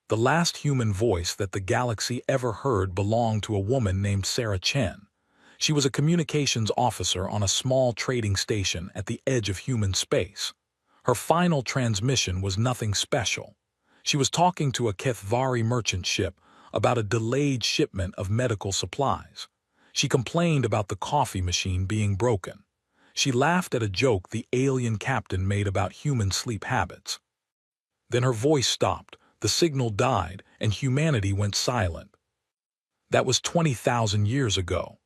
The last human voice that the galaxy ever heard belonged to a woman named Sarah Chen. She was a communications officer on a small trading station at the edge of human space. Her final transmission was nothing special. She was talking to a Kethvari merchant ship about a delayed shipment of medical supplies. She complained about the coffee machine being broken. She laughed at a joke the alien captain made about human sleep habits. Then her voice stopped, the signal died, and humanity went silent. That was 20,000 years ago.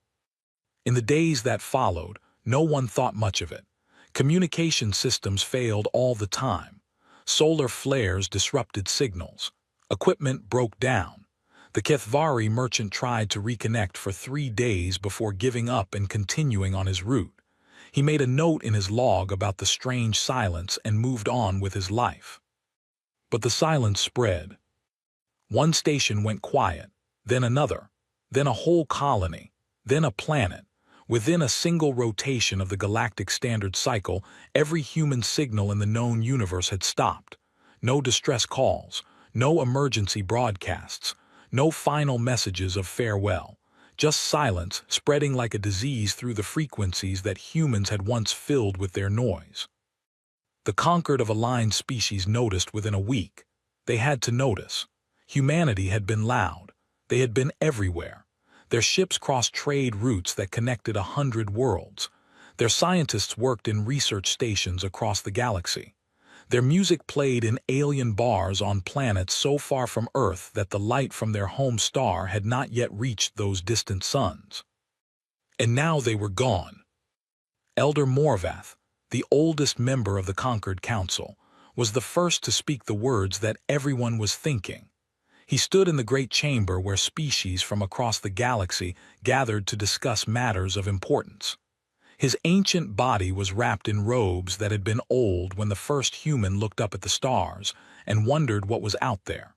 In the days that followed, no one thought much of it. Communication systems failed all the time. Solar flares disrupted signals. Equipment broke down. The Kethvari merchant tried to reconnect for 3 days before giving up and continuing on his route. He made a note in his log about the strange silence and moved on with his life. But the silence spread. One station went quiet, then another, then a whole colony, then a planet. Within a single rotation of the galactic standard cycle, every human signal in the known universe had stopped. No distress calls, no emergency broadcasts, no final messages of farewell. Just silence spreading like a disease through the frequencies that humans had once filled with their noise. The conquered of aligned species noticed within a week. They had to notice. Humanity had been loud. They had been everywhere. Their ships crossed trade routes that connected 100 worlds. Their scientists worked in research stations across the galaxy. Their music played in alien bars on planets so far from Earth that the light from their home star had not yet reached those distant suns. And now they were gone. Elder Morvath, the oldest member of the Conquered Council, was the first to speak the words that everyone was thinking. He stood in the great chamber where species from across the galaxy gathered to discuss matters of importance. His ancient body was wrapped in robes that had been old when the first human looked up at the stars and wondered what was out there.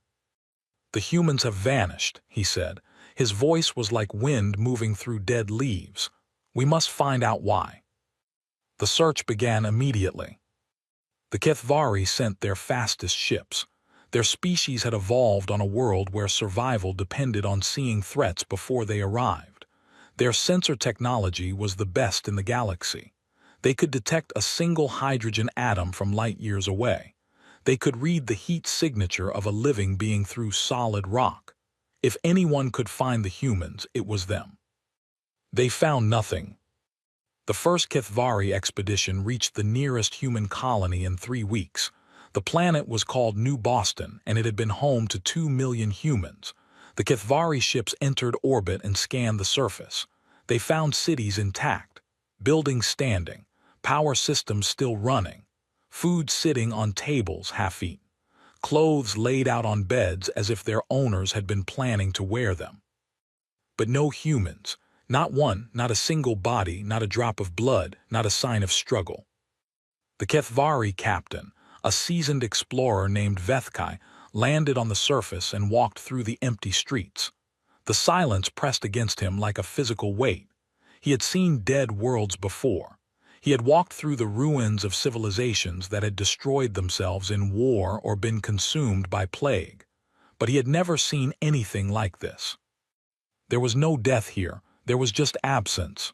"The humans have vanished," he said. His voice was like wind moving through dead leaves. "We must find out why." The search began immediately. The Kethvari sent their fastest ships. Their species had evolved on a world where survival depended on seeing threats before they arrived. Their sensor technology was the best in the galaxy. They could detect a single hydrogen atom from light years away. They could read the heat signature of a living being through solid rock. If anyone could find the humans, it was them. They found nothing. The first Kethvari expedition reached the nearest human colony in 3 weeks. The planet was called New Boston, and it had been home to 2 million humans. The Kethvari ships entered orbit and scanned the surface. They found cities intact, buildings standing, power systems still running, food sitting on tables half-eaten, clothes laid out on beds as if their owners had been planning to wear them. But no humans, not one, not a single body, not a drop of blood, not a sign of struggle. The Kethvari captain, a seasoned explorer named Vethkai, landed on the surface and walked through the empty streets. The silence pressed against him like a physical weight. He had seen dead worlds before. He had walked through the ruins of civilizations that had destroyed themselves in war or been consumed by plague. But he had never seen anything like this. There was no death here, there was just absence.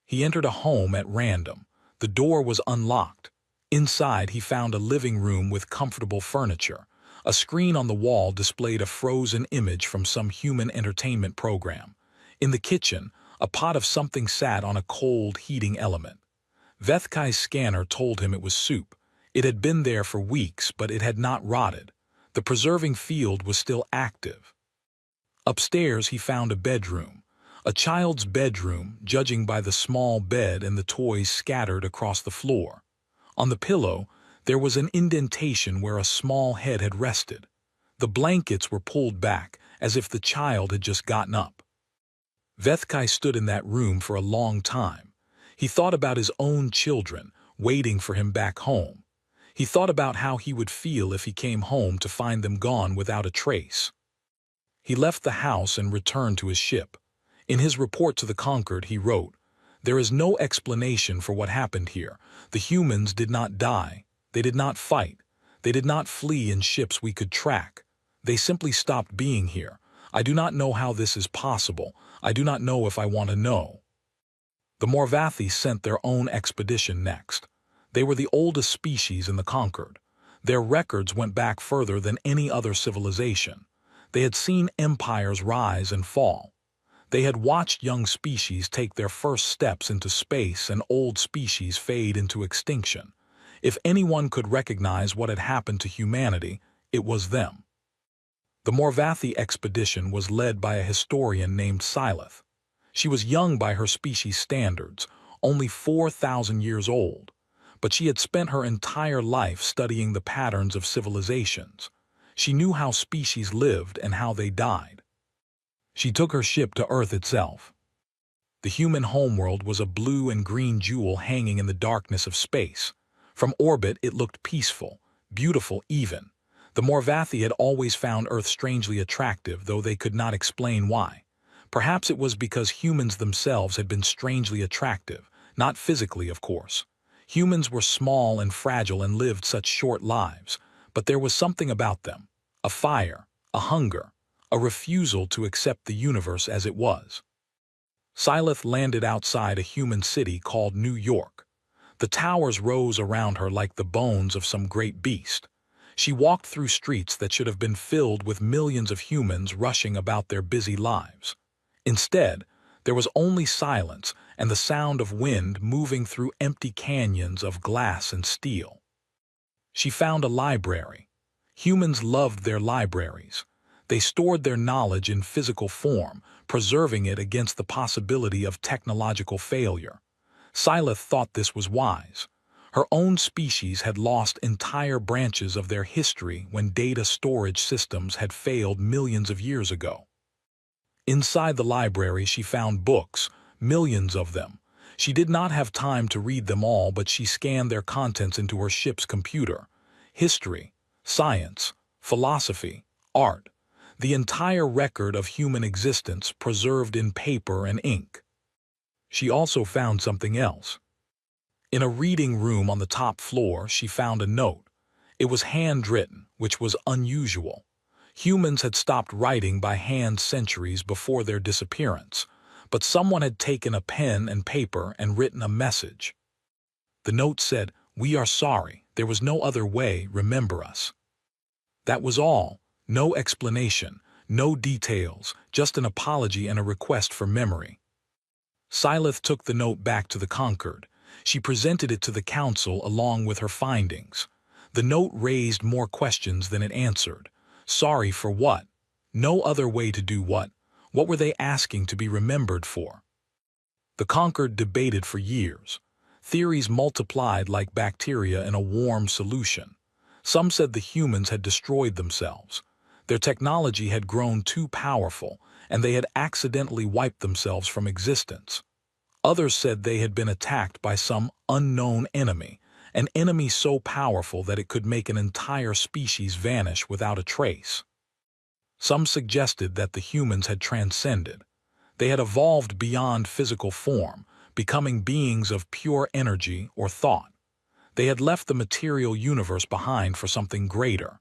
He entered a home at random. The door was unlocked. Inside, he found a living room with comfortable furniture. A screen on the wall displayed a frozen image from some human entertainment program. In the kitchen, a pot of something sat on a cold, heating element. Vethkai's scanner told him it was soup. It had been there for weeks, but it had not rotted. The preserving field was still active. Upstairs, he found a bedroom. A child's bedroom, judging by the small bed and the toys scattered across the floor. On the pillow, there was an indentation where a small head had rested. The blankets were pulled back, as if the child had just gotten up. Vethkai stood in that room for a long time. He thought about his own children, waiting for him back home. He thought about how he would feel if he came home to find them gone without a trace. He left the house and returned to his ship. In his report to the Conquered, he wrote, "There is no explanation for what happened here. The humans did not die. They did not fight. They did not flee in ships we could track. They simply stopped being here. I do not know how this is possible. I do not know if I want to know. The Morvathi sent their own expedition next. They were the oldest species in the Concord. Their records went back further than any other civilization. They had seen empires rise and fall. They had watched young species take their first steps into space and old species fade into extinction. If anyone could recognize what had happened to humanity, it was them. The Morvathi expedition was led by a historian named Sci-Fi. She was young by her species standards, only 4,000 years old, but she had spent her entire life studying the patterns of civilizations. She knew how species lived and how they died. She took her ship to Earth itself. The human homeworld was a blue and green jewel hanging in the darkness of space. From orbit it looked peaceful, beautiful even. The Morvathi had always found Earth strangely attractive, though they could not explain why. Perhaps it was because humans themselves had been strangely attractive, not physically, of course. Humans were small and fragile and lived such short lives, but there was something about them, a fire, a hunger, a refusal to accept the universe as it was. Sci-Fi landed outside a human city called New York. The towers rose around her like the bones of some great beast. She walked through streets that should have been filled with millions of humans rushing about their busy lives. Instead, there was only silence and the sound of wind moving through empty canyons of glass and steel. She found a library. Humans loved their libraries. They stored their knowledge in physical form, preserving it against the possibility of technological failure. Sci-Fi thought this was wise. Her own species had lost entire branches of their history when data storage systems had failed millions of years ago. Inside the library she found books, millions of them. She did not have time to read them all, but she scanned their contents into her ship's computer. History, science, philosophy, art. The entire record of human existence preserved in paper and ink. She also found something else. In a reading room on the top floor, she found a note. It was handwritten, which was unusual. Humans had stopped writing by hand centuries before their disappearance, but someone had taken a pen and paper and written a message. The note said, "We are sorry. There was no other way. Remember us." That was all. No explanation, no details, just an apology and a request for memory. Sci-Fi took the note back to the Concord. She presented it to the council along with her findings. The note raised more questions than it answered. Sorry for what? No other way to do what? What were they asking to be remembered for? The Concord debated for years. Theories multiplied like bacteria in a warm solution. Some said the humans had destroyed themselves. Their technology had grown too powerful, and they had accidentally wiped themselves from existence. Others said they had been attacked by some unknown enemy, an enemy so powerful that it could make an entire species vanish without a trace. Some suggested that the humans had transcended. They had evolved beyond physical form, becoming beings of pure energy or thought. They had left the material universe behind for something greater.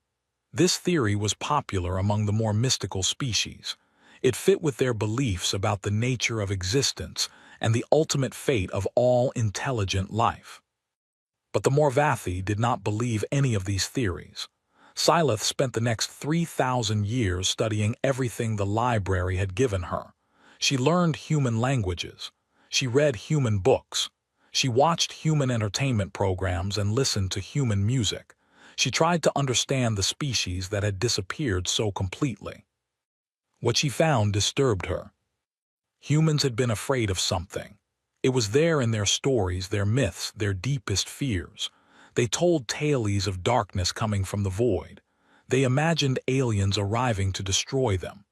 This theory was popular among the more mystical species. It fit with their beliefs about the nature of existence and the ultimate fate of all intelligent life. But the Morvathi did not believe any of these theories. Sci-Fi spent the next 3,000 years studying everything the library had given her. She learned human languages. She read human books. She watched human entertainment programs and listened to human music. She tried to understand the species that had disappeared so completely. What she found disturbed her. Humans had been afraid of something. It was there in their stories, their myths, their deepest fears. They told tales of darkness coming from the void. They imagined aliens arriving to destroy them.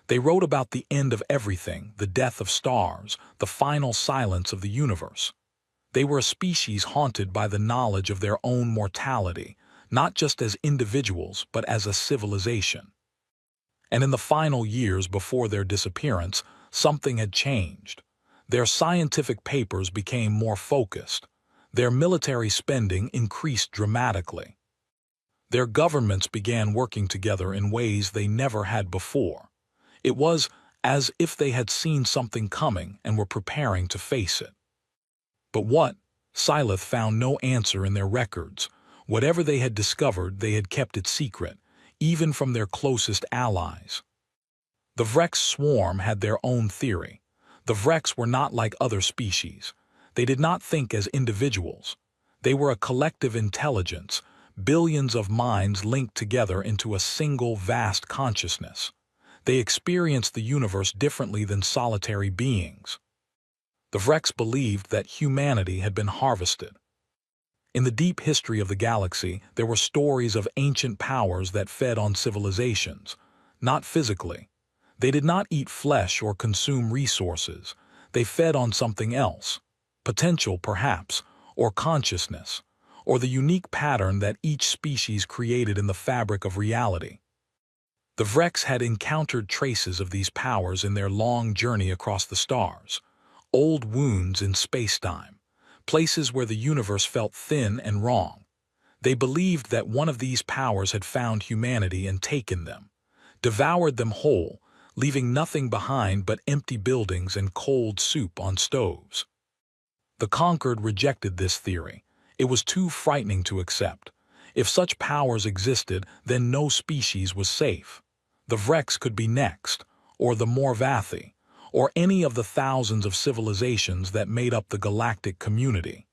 They wrote about the end of everything, the death of stars, the final silence of the universe. They were a species haunted by the knowledge of their own mortality, not just as individuals, but as a civilization. And in the final years before their disappearance, something had changed. Their scientific papers became more focused. Their military spending increased dramatically. Their governments began working together in ways they never had before. It was as if they had seen something coming and were preparing to face it. But what? Silith found no answer in their records. Whatever they had discovered, they had kept it secret, even from their closest allies. The Vrex swarm had their own theory. The Vrex were not like other species. They did not think as individuals. They were a collective intelligence, billions of minds linked together into a single vast consciousness. They experienced the universe differently than solitary beings. The Vrex believed that humanity had been harvested. In the deep history of the galaxy, there were stories of ancient powers that fed on civilizations, not physically. They did not eat flesh or consume resources. They fed on something else, potential perhaps, or consciousness, or the unique pattern that each species created in the fabric of reality. The Vrex had encountered traces of these powers in their long journey across the stars, old wounds in space-time, places where the universe felt thin and wrong. They believed that one of these powers had found humanity and taken them, devoured them whole, leaving nothing behind but empty buildings and cold soup on stoves. The conquered rejected this theory. It was too frightening to accept. If such powers existed, then no species was safe. The Vrex could be next, or the Morvathi, or any of the thousands of civilizations that made up the galactic community.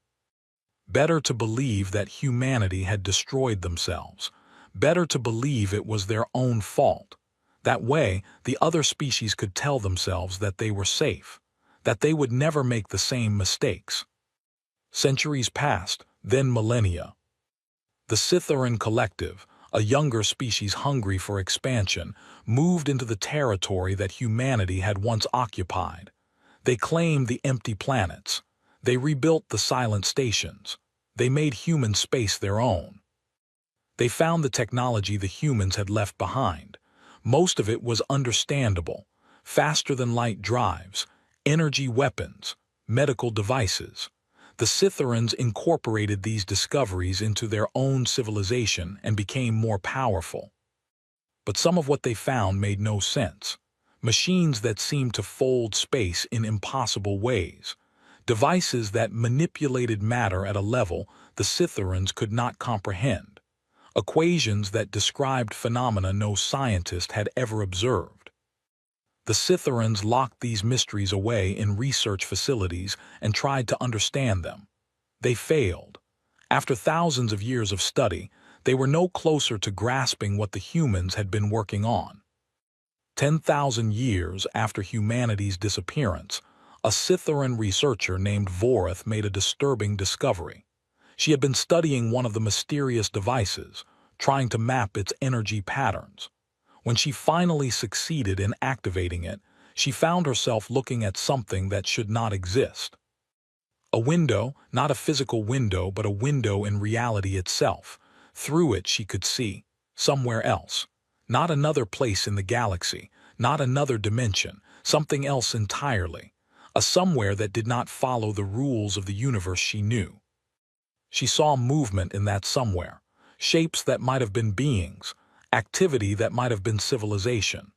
Better to believe that humanity had destroyed themselves. Better to believe it was their own fault. That way, the other species could tell themselves that they were safe, that they would never make the same mistakes. Centuries passed, then millennia. The Scytheran Collective, a younger species hungry for expansion, moved into the territory that humanity had once occupied. They claimed the empty planets. They rebuilt the silent stations. They made human space their own. They found the technology the humans had left behind. Most of it was understandable: faster-than-light drives, energy weapons, medical devices. The Scytherans incorporated these discoveries into their own civilization and became more powerful. But some of what they found made no sense. Machines that seemed to fold space in impossible ways. Devices that manipulated matter at a level the Scytherans could not comprehend. Equations that described phenomena no scientist had ever observed. The Scytherans locked these mysteries away in research facilities and tried to understand them. They failed. After thousands of years of study, they were no closer to grasping what the humans had been working on. 10,000 years after humanity's disappearance, a Scytheran researcher named Vorith made a disturbing discovery. She had been studying one of the mysterious devices, trying to map its energy patterns. When she finally succeeded in activating it, she found herself looking at something that should not exist. A window, not a physical window, but a window in reality itself. Through it she could see somewhere else. Not another place in the galaxy, not another dimension, something else entirely. A somewhere that did not follow the rules of the universe she knew. She saw movement in that somewhere, shapes that might have been beings, activity that might have been civilization.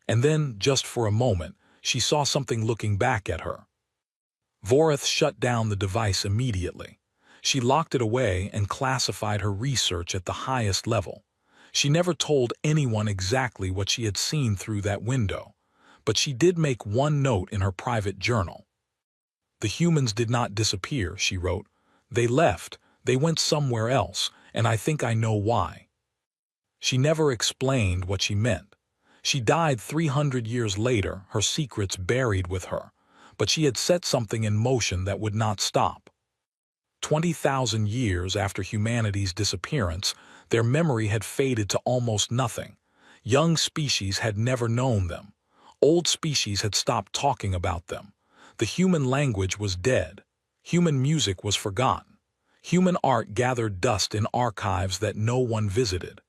And then, just for a moment, she saw something looking back at her. Vorith shut down the device immediately. She locked it away and classified her research at the highest level. She never told anyone exactly what she had seen through that window, but she did make one note in her private journal. "The humans did not disappear," she wrote. "They left, they went somewhere else, and I think I know why." She never explained what she meant. She died 300 years later, her secrets buried with her, but she had set something in motion that would not stop. 20,000 years after humanity's disappearance, their memory had faded to almost nothing. Young species had never known them. Old species had stopped talking about them. The human language was dead. Human music was forgotten. Human art gathered dust in archives that no one visited.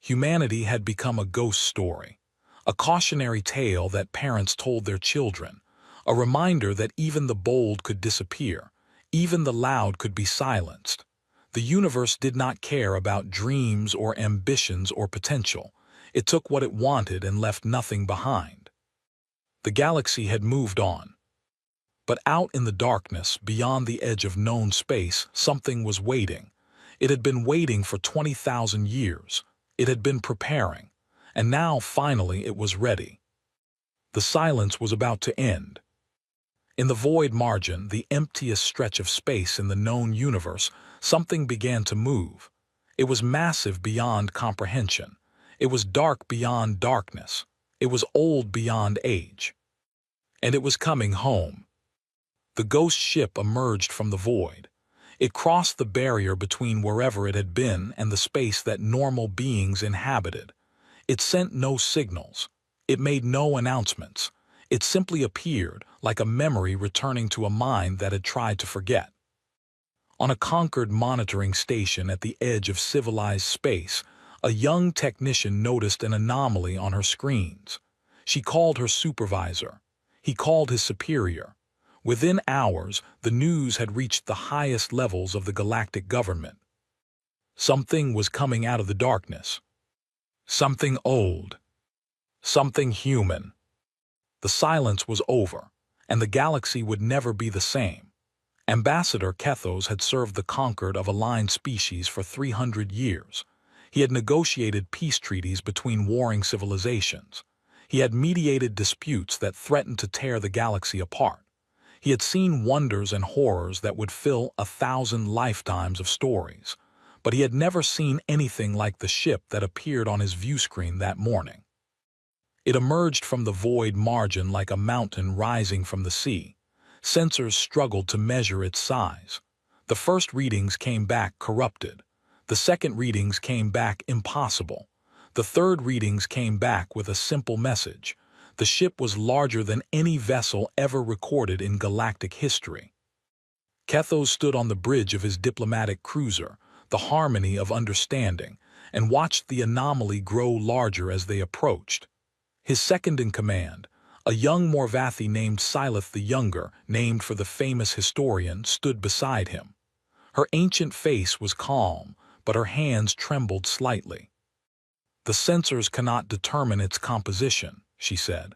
Humanity had become a ghost story, a cautionary tale that parents told their children, a reminder that even the bold could disappear, even the loud could be silenced. The universe did not care about dreams or ambitions or potential. It took what it wanted and left nothing behind. The galaxy had moved on. But out in the darkness, beyond the edge of known space, something was waiting. It had been waiting for 20,000 years. It had been preparing. And now, finally, it was ready. The silence was about to end. In the void margin, the emptiest stretch of space in the known universe, something began to move. It was massive beyond comprehension. It was dark beyond darkness. It was old beyond age. And it was coming home. The ghost ship emerged from the void. It crossed the barrier between wherever it had been and the space that normal beings inhabited. It sent no signals. It made no announcements. It simply appeared, like a memory returning to a mind that had tried to forget. On a conquered monitoring station at the edge of civilized space, a young technician noticed an anomaly on her screens. She called her supervisor. He called his superior. Within hours, the news had reached the highest levels of the galactic government. Something was coming out of the darkness. Something old. Something human. The silence was over, and the galaxy would never be the same. Ambassador Kethos had served the conquered of aligned species for 300 years. He had negotiated peace treaties between warring civilizations. He had mediated disputes that threatened to tear the galaxy apart. He had seen wonders and horrors that would fill 1,000 lifetimes of stories, but he had never seen anything like the ship that appeared on his view screen that morning. It emerged from the void margin like a mountain rising from the sea. Sensors struggled to measure its size. The first readings came back corrupted. The second readings came back impossible. The third readings came back with a simple message. The ship was larger than any vessel ever recorded in galactic history. Kethos stood on the bridge of his diplomatic cruiser, the Harmony of Understanding, and watched the anomaly grow larger as they approached. His second-in-command, a young Morvathi named Sylith the Younger, named for the famous historian, stood beside him. Her ancient face was calm, but her hands trembled slightly. "The sensors cannot determine its composition," she said.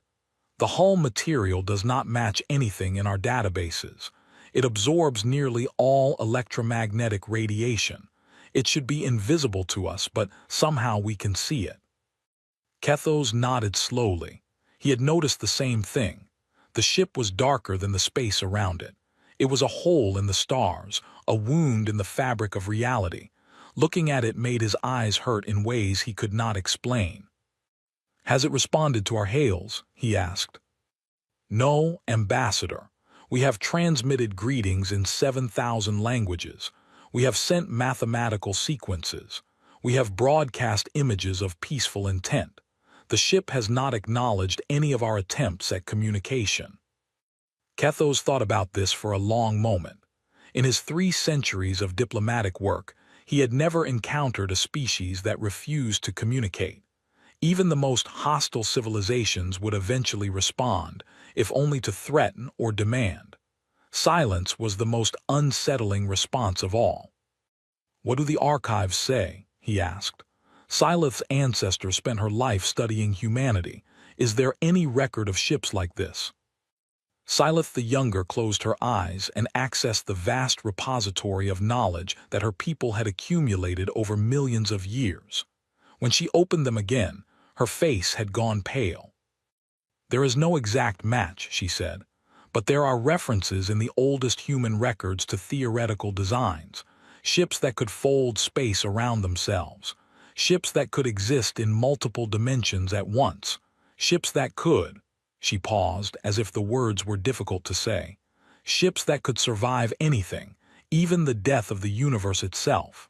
"The hull material does not match anything in our databases. It absorbs nearly all electromagnetic radiation. It should be invisible to us, but somehow we can see it." Kethos nodded slowly. He had noticed the same thing. The ship was darker than the space around it. It was a hole in the stars, a wound in the fabric of reality. Looking at it made his eyes hurt in ways he could not explain. "Has it responded to our hails?" he asked. "No, Ambassador. We have transmitted greetings in 7,000 languages. We have sent mathematical sequences. We have broadcast images of peaceful intent. The ship has not acknowledged any of our attempts at communication." Kethos thought about this for a long moment. In his 3 centuries of diplomatic work, he had never encountered a species that refused to communicate. Even the most hostile civilizations would eventually respond, if only to threaten or demand. Silence was the most unsettling response of all. "What do the archives say?" he asked. "Sylith's ancestor spent her life studying humanity. Is there any record of ships like this?" Sylith the Younger closed her eyes and accessed the vast repository of knowledge that her people had accumulated over millions of years. When she opened them again, her face had gone pale. "There is no exact match," she said, "but there are references in the oldest human records to theoretical designs, ships that could fold space around themselves, ships that could exist in multiple dimensions at once, ships that could—" She paused, as if the words were difficult to say. "Ships that could survive anything, even the death of the universe itself."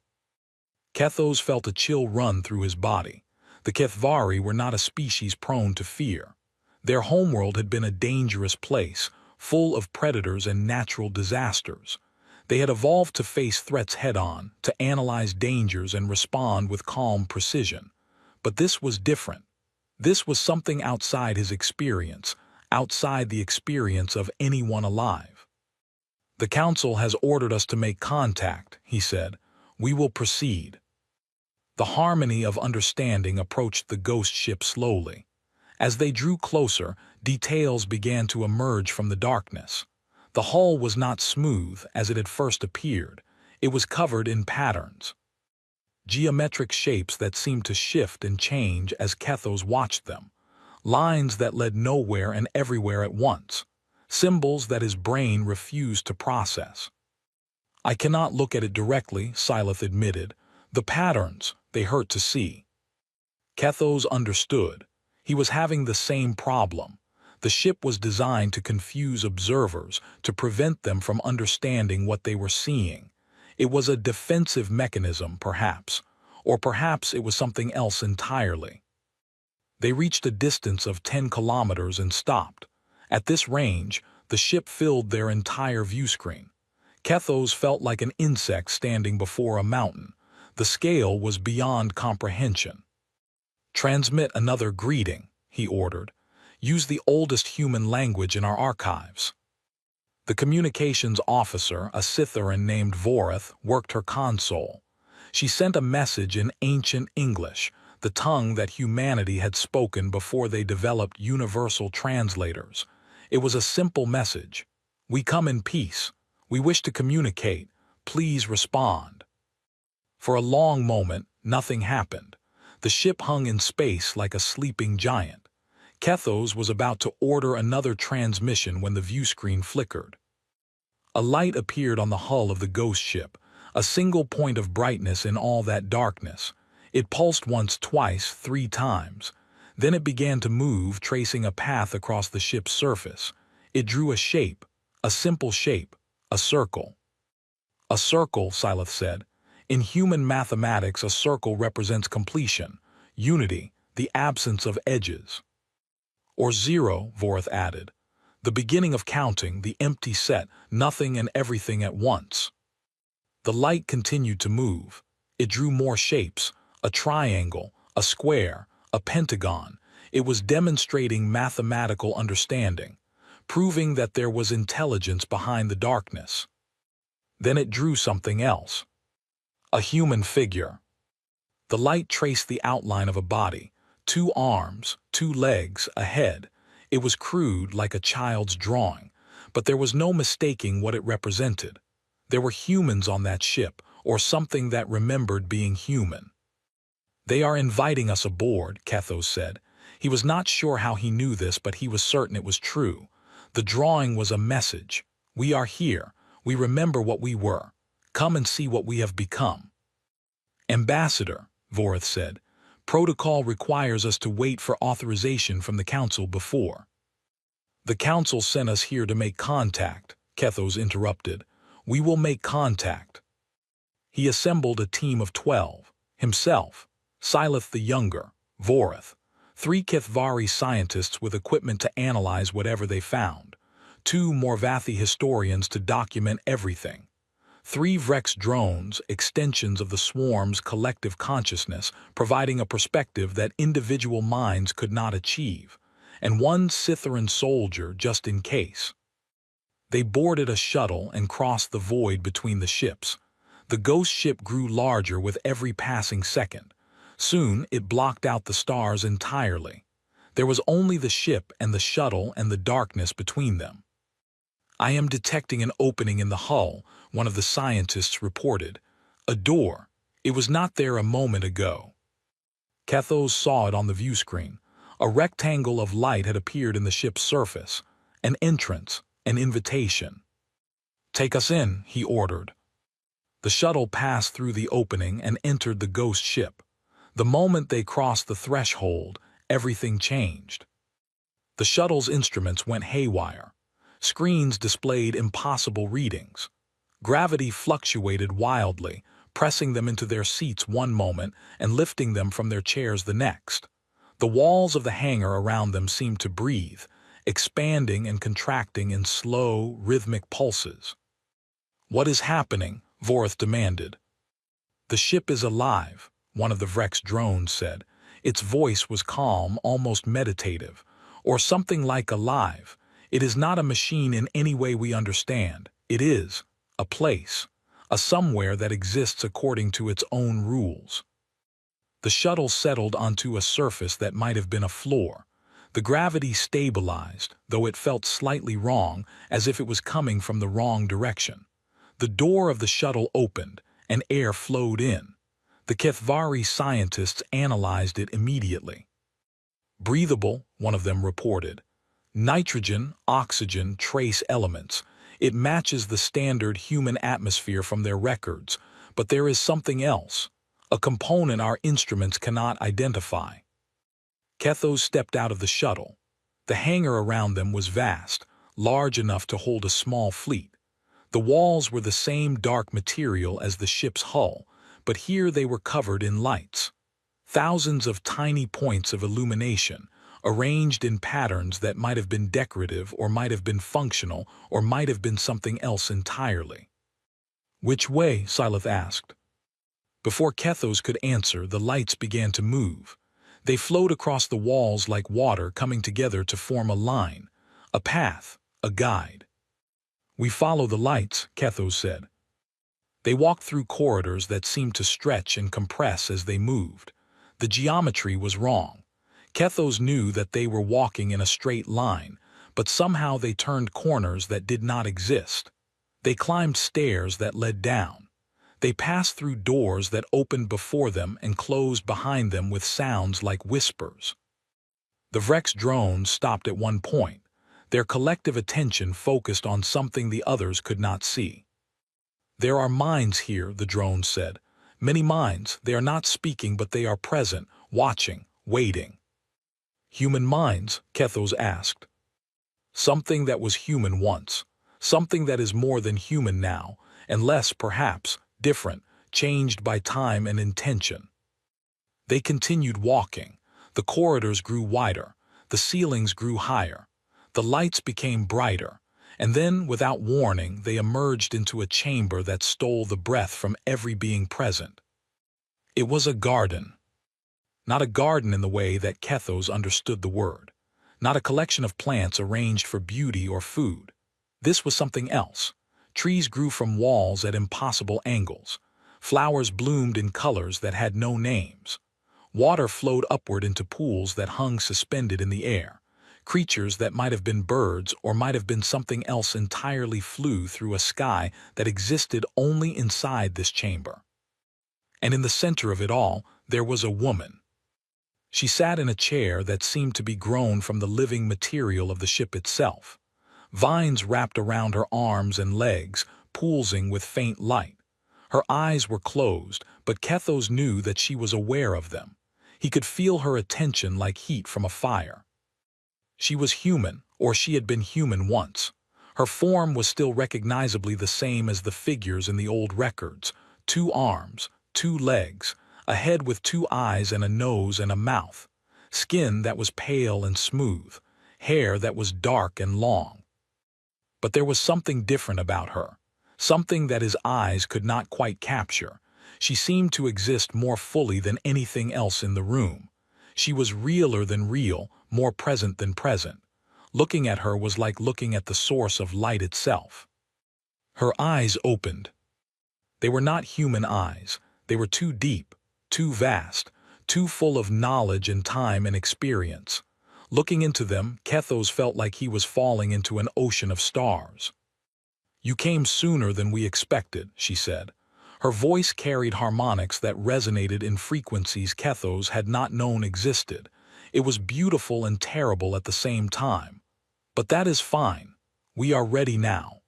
Kethos felt a chill run through his body. The Kethvari were not a species prone to fear. Their homeworld had been a dangerous place, full of predators and natural disasters. They had evolved to face threats head-on, to analyze dangers and respond with calm precision. But this was different. This was something outside his experience, outside the experience of anyone alive. "The Council has ordered us to make contact," he said. We will proceed. The harmony of understanding approached the ghost ship slowly. As they drew closer, details began to emerge from the darkness. The hull was not smooth as it had first appeared. It was covered in patterns, geometric shapes that seemed to shift and change as Kethos watched them, lines that led nowhere and everywhere at once, symbols that his brain refused to process. I cannot look at it directly, Silith admitted. The patterns, they hurt to see. Kethos understood. He was having the same problem. The ship was designed to confuse observers, to prevent them from understanding what they were seeing. It was a defensive mechanism, perhaps, or perhaps it was something else entirely. They reached a distance of 10 kilometers and stopped. At this range, the ship filled their entire view screen. Kethos felt like an insect standing before a mountain. The scale was beyond comprehension. "Transmit another greeting," he ordered. "Use the oldest human language in our archives." The communications officer, a Scytheran named Voreth, worked her console. She sent a message in ancient English, the tongue that humanity had spoken before they developed universal translators. It was a simple message. "We come in peace. We wish to communicate. Please respond." For a long moment, nothing happened. The ship hung in space like a sleeping giant. Kethos was about to order another transmission when the view screen flickered. A light appeared on the hull of the ghost ship, a single point of brightness in all that darkness. It pulsed once, twice, 3 times. Then it began to move, tracing a path across the ship's surface. It drew a shape, a simple shape, a circle. "A circle," Silith said. "In human mathematics, a circle represents completion, unity, the absence of edges." "Or zero," Voreth added. "The beginning of counting, the empty set, nothing and everything at once." The light continued to move. It drew more shapes, a triangle, a square, a pentagon. It was demonstrating mathematical understanding, proving that there was intelligence behind the darkness. Then it drew something else. A human figure. The light traced the outline of a body, 2 arms, 2 legs, a head. It was crude, like a child's drawing, but there was no mistaking what it represented. There were humans on that ship, or something that remembered being human. "They are inviting us aboard," Kethos said. He was not sure how he knew this, but he was certain it was true. The drawing was a message. "We are here. We remember what we were. Come and see what we have become." "Ambassador," Voreth said, "protocol requires us to wait for authorization from the Council before." "The Council sent us here to make contact," Kethos interrupted. "We will make contact." He assembled a team of 12, himself, Silith the Younger, Voreth, 3 Kithvari scientists with equipment to analyze whatever they found, 2 Morvathi historians to document everything, 3 Vrex drones, extensions of the swarm's collective consciousness, providing a perspective that individual minds could not achieve, and 1 Scytheran soldier just in case. They boarded a shuttle and crossed the void between the ships. The ghost ship grew larger with every passing second. Soon it blocked out the stars entirely. There was only the ship and the shuttle and the darkness between them. "I am detecting an opening in the hull," one of the scientists reported. "A door. It was not there a moment ago." Kethos saw it on the view screen. A rectangle of light had appeared in the ship's surface. An entrance, an invitation. "Take us in," he ordered. The shuttle passed through the opening and entered the ghost ship. The moment they crossed the threshold, everything changed. The shuttle's instruments went haywire. Screens displayed impossible readings. Gravity fluctuated wildly, pressing them into their seats one moment and lifting them from their chairs the next. The walls of the hangar around them seemed to breathe, expanding and contracting in slow, rhythmic pulses. "What is happening?" Voreth demanded. "The ship is alive," one of the Vrex drones said. Its voice was calm, almost meditative, or something like alive. "It is not a machine in any way we understand. It is a place, a somewhere that exists according to its own rules. The shuttle settled onto a surface that might have been a floor. The gravity stabilized, though it felt slightly wrong, as if it was coming from the wrong direction. The door of the shuttle opened, and air flowed in. The HFY scientists analyzed it immediately. Breathable, one of them reported. Nitrogen, oxygen, trace elements. It matches the standard human atmosphere from their records, but there is something else, a component our instruments cannot identify. Kethos stepped out of the shuttle. The hangar around them was vast, large enough to hold a small fleet. The walls were the same dark material as the ship's hull, but here they were covered in lights. Thousands of tiny points of illumination, arranged in patterns that might have been decorative or might have been functional or might have been something else entirely. "Which way?" Silith asked. Before Kethos could answer, the lights began to move. They flowed across the walls like water coming together to form a line, a path, a guide. "We follow the lights," Kethos said. They walked through corridors that seemed to stretch and compress as they moved. The geometry was wrong. Kethos knew that they were walking in a straight line, but somehow they turned corners that did not exist. They climbed stairs that led down. They passed through doors that opened before them and closed behind them with sounds like whispers. The Vrex drones stopped at one point, their collective attention focused on something the others could not see. "There are minds here," the drone said. "Many minds. They are not speaking, but they are present, watching, waiting." "Human minds?" Kethos asked. "Something that was human once. Something that is more than human now, and less, perhaps, different, changed by time and intention." They continued walking. The corridors grew wider. The ceilings grew higher. The lights became brighter. And then, without warning, they emerged into a chamber that stole the breath from every being present. It was a garden. Not a garden in the way that Kethos understood the word. Not a collection of plants arranged for beauty or food. This was something else. Trees grew from walls at impossible angles. Flowers bloomed in colors that had no names. Water flowed upward into pools that hung suspended in the air. Creatures that might have been birds or might have been something else entirely flew through a sky that existed only inside this chamber. And in the center of it all, there was a woman. She sat in a chair that seemed to be grown from the living material of the ship itself. Vines wrapped around her arms and legs, pulsing with faint light. Her eyes were closed, but Kethos knew that she was aware of them. He could feel her attention like heat from a fire. She was human, or she had been human once. Her form was still recognizably the same as the figures in the old records: 2 arms, 2 legs, a head with 2 eyes and a nose and a mouth, skin that was pale and smooth, hair that was dark and long. But there was something different about her, something that his eyes could not quite capture. She seemed to exist more fully than anything else in the room. She was realer than real, more present than present. Looking at her was like looking at the source of light itself. Her eyes opened. They were not human eyes. They were too deep, too vast, too full of knowledge and time and experience. Looking into them, Kethos felt like he was falling into an ocean of stars. "You came sooner than we expected," she said. Her voice carried harmonics that resonated in frequencies Kethos had not known existed. It was beautiful and terrible at the same time. "But that is fine. We are ready now."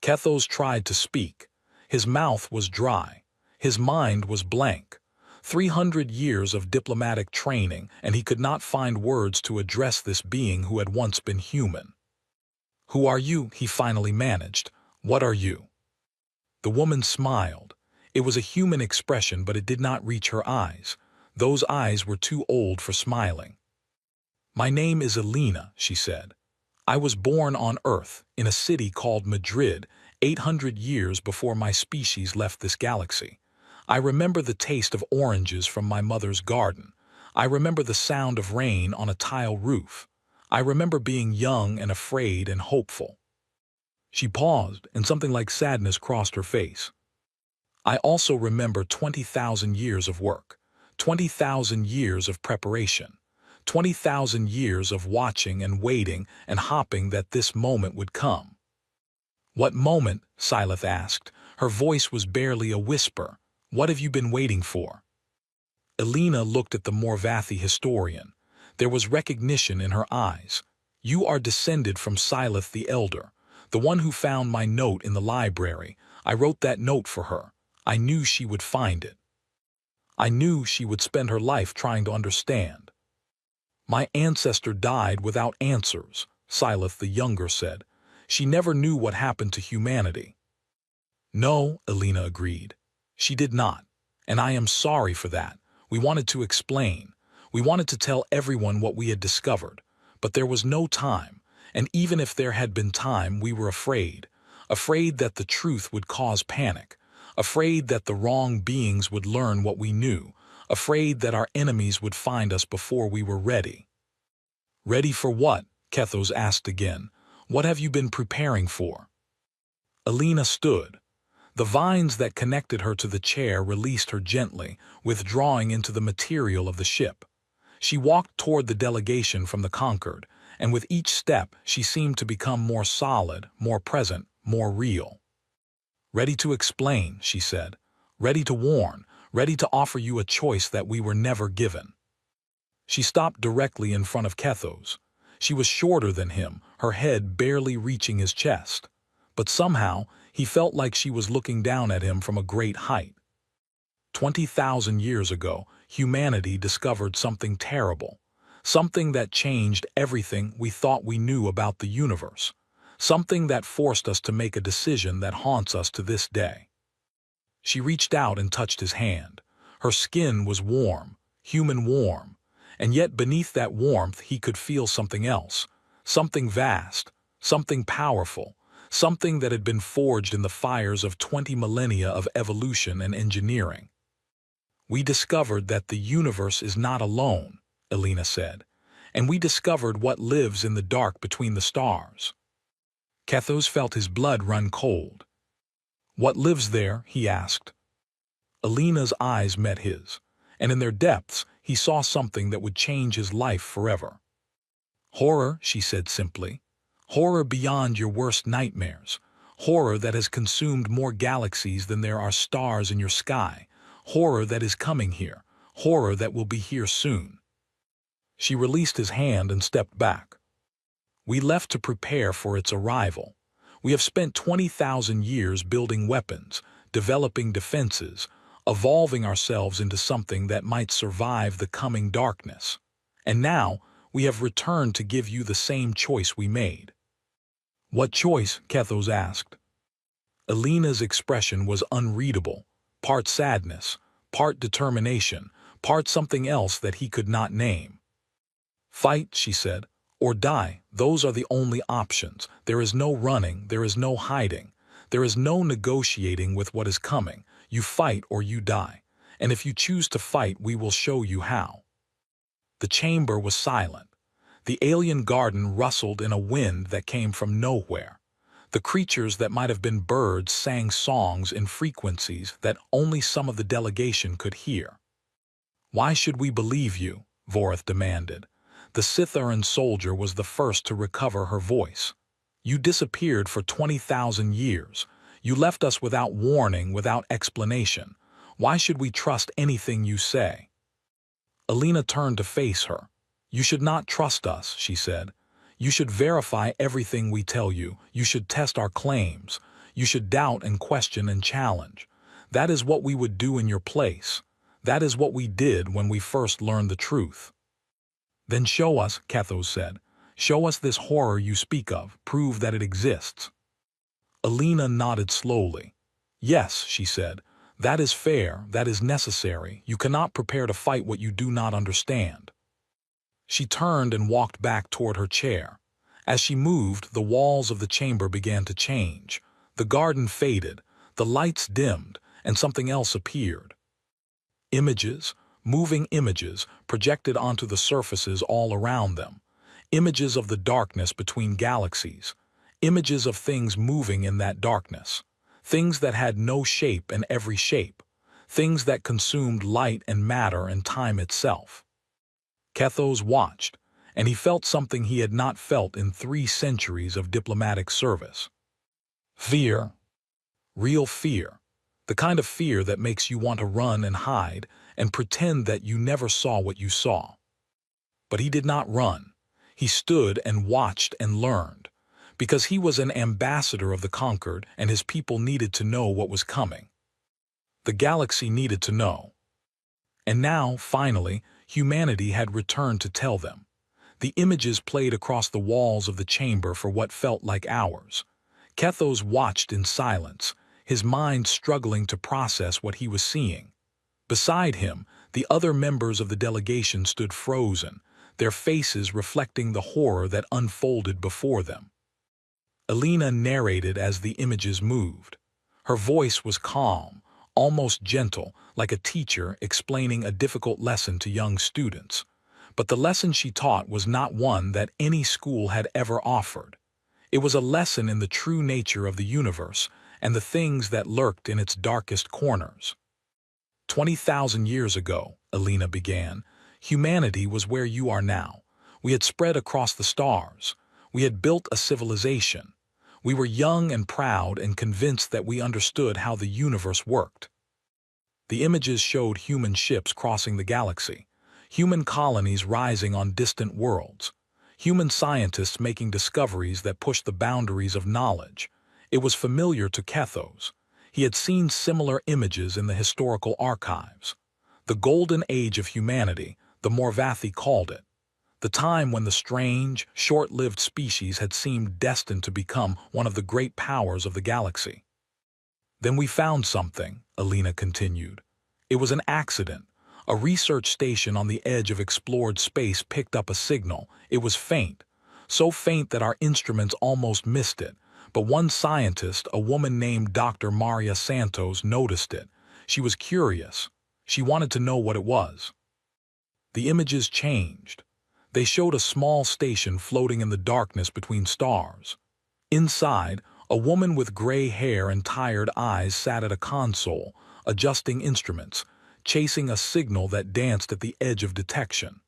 Kethos tried to speak. His mouth was dry. His mind was blank. 300 years of diplomatic training, and he could not find words to address this being who had once been human. "Who are you?" he finally managed. "What are you?" The woman smiled. It was a human expression, but it did not reach her eyes. Those eyes were too old for smiling. "My name is Elena," she said. "I was born on Earth, in a city called Madrid, 800 years before my species left this galaxy. I remember the taste of oranges from my mother's garden. I remember the sound of rain on a tile roof. I remember being young and afraid and hopeful." She paused, and something like sadness crossed her face. I also remember 20,000 years of work, 20,000 years of preparation, 20,000 years of watching and waiting and hoping that this moment would come. What moment? Silith asked. Her voice was barely a whisper. What have you been waiting for? Elena looked at the Morvathi historian. There was recognition in her eyes. You are descended from Silith the Elder, the one who found my note in the library. I wrote that note for her. I knew she would find it. I knew she would spend her life trying to understand. My ancestor died without answers, Silith the Younger said. She never knew what happened to humanity. No, Elena agreed. She did not. And I am sorry for that. We wanted to explain. We wanted to tell everyone what we had discovered. But there was no time. And even if there had been time, we were afraid. Afraid that the truth would cause panic. Afraid that the wrong beings would learn what we knew. Afraid that our enemies would find us before we were ready. Ready for what? Kethos asked again. What have you been preparing for? Elena stood. The vines that connected her to the chair released her gently, withdrawing into the material of the ship. She walked toward the delegation from the Concord, and with each step she seemed to become more solid, more present, more real. Ready to explain, she said. Ready to warn, ready to offer you a choice that we were never given. She stopped directly in front of Kethos. She was shorter than him, her head barely reaching his chest. But somehow, he felt like she was looking down at him from a great height. 20,000 years ago, humanity discovered something terrible. Something that changed everything we thought we knew about the universe. Something that forced us to make a decision that haunts us to this day. She reached out and touched his hand. Her skin was warm, human warm. And yet beneath that warmth he could feel something else. Something vast, something powerful. Something that had been forged in the fires of 20 millennia of evolution and engineering. We discovered that the universe is not alone, Elena said, and we discovered what lives in the dark between the stars. Kethos felt his blood run cold. What lives there? He asked. Elena's eyes met his, and in their depths he saw something that would change his life forever. Horror, she said simply. Horror beyond your worst nightmares. Horror that has consumed more galaxies than there are stars in your sky. Horror that is coming here. Horror that will be here soon. She released his hand and stepped back. We left to prepare for its arrival. We have spent 20,000 years building weapons, developing defenses, evolving ourselves into something that might survive the coming darkness. And now, we have returned to give you the same choice we made. What choice? Kethos asked. Elena's expression was unreadable, part sadness, part determination, part something else that he could not name. Fight, she said, or die. Those are the only options. There is no running, there is no hiding. There is no negotiating with what is coming. You fight or you die. And if you choose to fight, we will show you how. The chamber was silent. The alien garden rustled in a wind that came from nowhere. The creatures that might have been birds sang songs in frequencies that only some of the delegation could hear. Why should we believe you? Vorith demanded. The Scytharan soldier was the first to recover her voice. You disappeared for 20,000 years. You left us without warning, without explanation. Why should we trust anything you say? Elena turned to face her. You should not trust us, she said. You should verify everything we tell you. You should test our claims. You should doubt and question and challenge. That is what we would do in your place. That is what we did when we first learned the truth. Then show us, Kethos said. Show us this horror you speak of. Prove that it exists. Elena nodded slowly. Yes, she said. That is fair. That is necessary. You cannot prepare to fight what you do not understand. She turned and walked back toward her chair. As she moved, the walls of the chamber began to change. The garden faded, the lights dimmed, and something else appeared. Images, moving images, projected onto the surfaces all around them. Images of the darkness between galaxies. Images of things moving in that darkness. things that had no shape and every shape, things that consumed light and matter and time itself. Kethos watched, and he felt something he had not felt in 3 centuries of diplomatic service. Fear. Real fear. The kind of fear that makes you want to run and hide and pretend that you never saw what you saw. But he did not run. He stood and watched and learned, because he was an ambassador of the conquered and his people needed to know what was coming. The galaxy needed to know. And now, finally, humanity had returned to tell them. The images played across the walls of the chamber for what felt like hours. Kethos watched in silence, his mind struggling to process what he was seeing. Beside him, the other members of the delegation stood frozen, their faces reflecting the horror that unfolded before them. Alina narrated as the images moved. Her voice was calm, almost gentle, like a teacher explaining a difficult lesson to young students. But the lesson she taught was not one that any school had ever offered. It was a lesson in the true nature of the universe and the things that lurked in its darkest corners. 20,000 years ago, Alina began, humanity was where you are now. We had spread across the stars. We had built a civilization. We were young and proud and convinced that we understood how the universe worked. The images showed human ships crossing the galaxy, human colonies rising on distant worlds, human scientists making discoveries that pushed the boundaries of knowledge. It was familiar to Kethos. He had seen similar images in the historical archives. The golden age of humanity, the Morvathi called it. The time when the strange, short-lived species had seemed destined to become one of the great powers of the galaxy. Then we found something, Alina continued. It was an accident. A research station on the edge of explored space picked up a signal. It was faint, so faint that our instruments almost missed it. But one scientist, a woman named Dr. Maria Santos, noticed it. She was curious. She wanted to know what it was. The images changed. They showed a small station floating in the darkness between stars. Inside, a woman with gray hair and tired eyes sat at a console, adjusting instruments, chasing a signal that danced at the edge of detection.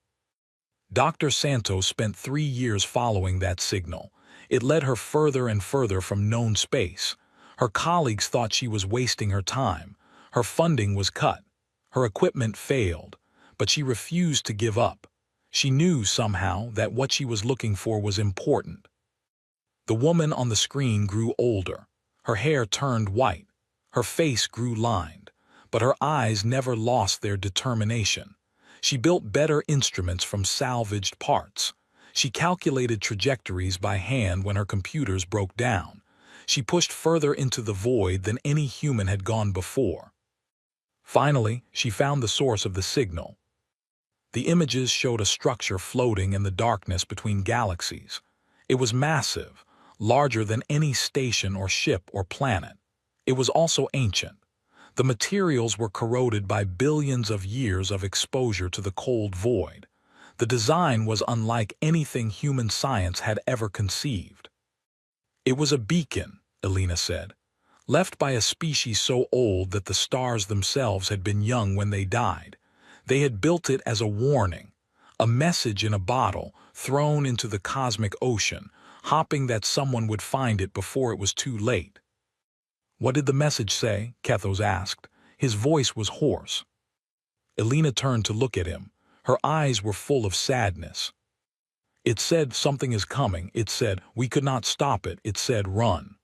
Dr. Santos spent 3 years following that signal. It led her further and further from known space. Her colleagues thought she was wasting her time. Her funding was cut. Her equipment failed. But she refused to give up. She knew somehow that what she was looking for was important. The woman on the screen grew older. Her hair turned white. Her face grew lined. But her eyes never lost their determination. She built better instruments from salvaged parts. She calculated trajectories by hand when her computers broke down. She pushed further into the void than any human had gone before. Finally, she found the source of the signal. The images showed a structure floating in the darkness between galaxies. It was massive, larger than any station or ship or planet. It was also ancient. The materials were corroded by billions of years of exposure to the cold void. The design was unlike anything human science had ever conceived. It was a beacon, Alina said, left by a species so old that the stars themselves had been young when they died. They had built it as a warning, a message in a bottle thrown into the cosmic ocean, hoping that someone would find it before it was too late. What did the message say? Kethos asked. His voice was hoarse. Alina turned to look at him. Her eyes were full of sadness. It said, something is coming. It said, we could not stop it. It said, run.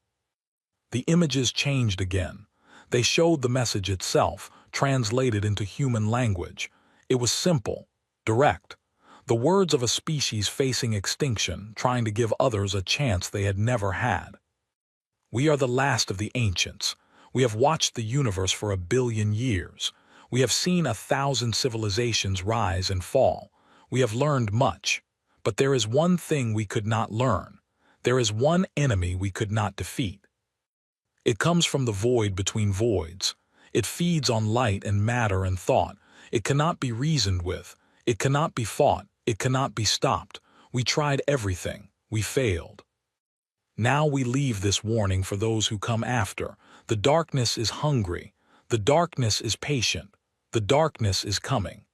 The images changed again. They showed the message itself, translated into human language. It was simple, direct. The words of a species facing extinction, trying to give others a chance they had never had. We are the last of the ancients. We have watched the universe for 1 billion years. We have seen 1,000 civilizations rise and fall. We have learned much. But there is one thing we could not learn. There is one enemy we could not defeat. It comes from the void between voids. It feeds on light and matter and thought. It cannot be reasoned with. It cannot be fought. It cannot be stopped. We tried everything. We failed. Now we leave this warning for those who come after. The darkness is hungry. The darkness is patient. The darkness is coming.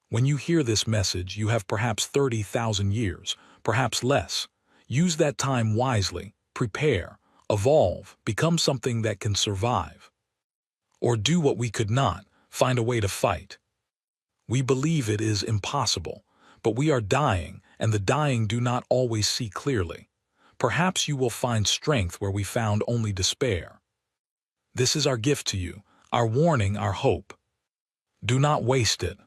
When you hear this message, you have perhaps 30,000 years, perhaps less. Use that time wisely. Prepare, evolve, become something that can survive. Or do what we could not, find a way to fight. We believe it is impossible, but we are dying, and the dying do not always see clearly. Perhaps you will find strength where we found only despair. This is our gift to you, our warning, our hope. Do not waste it.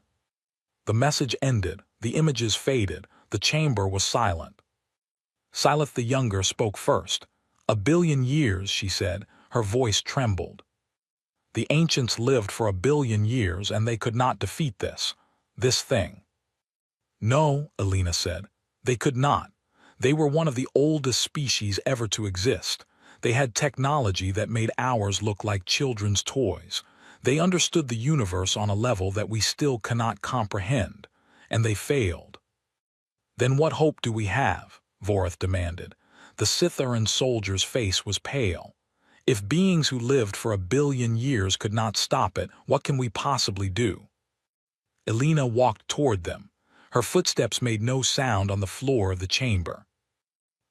The message ended, the images faded, the chamber was silent. Silith the Younger spoke first. 1,000,000,000 years, she said, her voice trembled. The ancients lived for 1,000,000,000 years and they could not defeat this thing. No, Alina said, they could not. They were one of the oldest species ever to exist. They had technology that made ours look like children's toys. They understood the universe on a level that we still cannot comprehend, and they failed. Then what hope do we have? Vorith demanded. The Scytheran soldier's face was pale. If beings who lived for 1,000,000,000 years could not stop it, what can we possibly do? Alina walked toward them. Her footsteps made no sound on the floor of the chamber.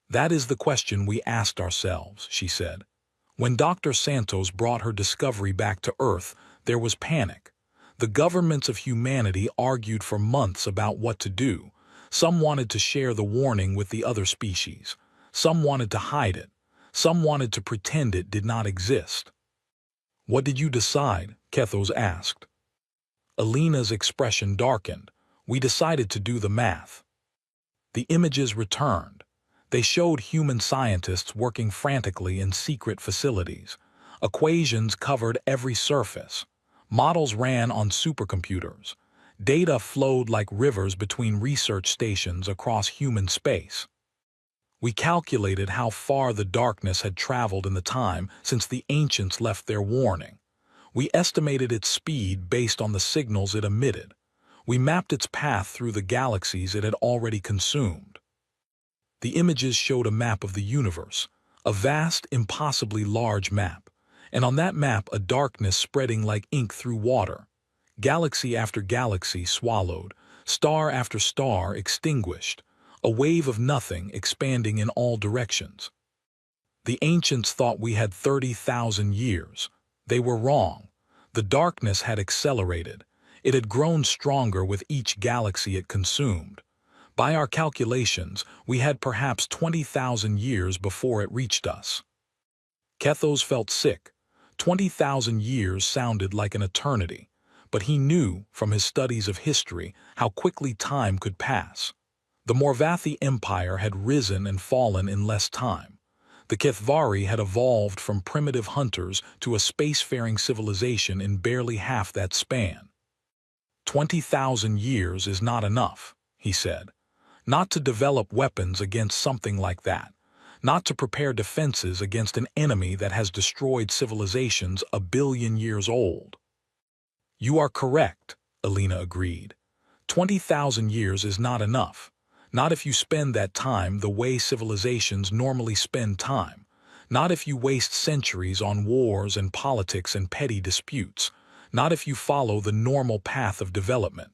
That is the question we asked ourselves, she said. When Dr. Santos brought her discovery back to Earth, there was panic. The governments of humanity argued for months about what to do. Some wanted to share the warning with the other species. Some wanted to hide it. Some wanted to pretend it did not exist. What did you decide? Kethos asked. Alina's expression darkened. We decided to do the math. The images returned. They showed human scientists working frantically in secret facilities. Equations covered every surface. Models ran on supercomputers. Data flowed like rivers between research stations across human space. We calculated how far the darkness had traveled in the time since the ancients left their warning. We estimated its speed based on the signals it emitted. We mapped its path through the galaxies it had already consumed. The images showed a map of the universe, a vast, impossibly large map, and on that map a darkness spreading like ink through water. Galaxy after galaxy swallowed, star after star extinguished, a wave of nothing expanding in all directions. The ancients thought we had 30,000 years. They were wrong. The darkness had accelerated. It had grown stronger with each galaxy it consumed. By our calculations, we had perhaps 20,000 years before it reached us. Kethos felt sick. 20,000 years sounded like an eternity, but he knew, from his studies of history, how quickly time could pass. The Morvathi Empire had risen and fallen in less time. The Kethvari had evolved from primitive hunters to a spacefaring civilization in barely half that span. 20,000 years is not enough, he said. Not to develop weapons against something like that. Not to prepare defenses against an enemy that has destroyed civilizations 1,000,000,000 years old. You are correct, Alina agreed. 20,000 years is not enough. Not if you spend that time the way civilizations normally spend time. Not if you waste centuries on wars and politics and petty disputes. Not if you follow the normal path of development.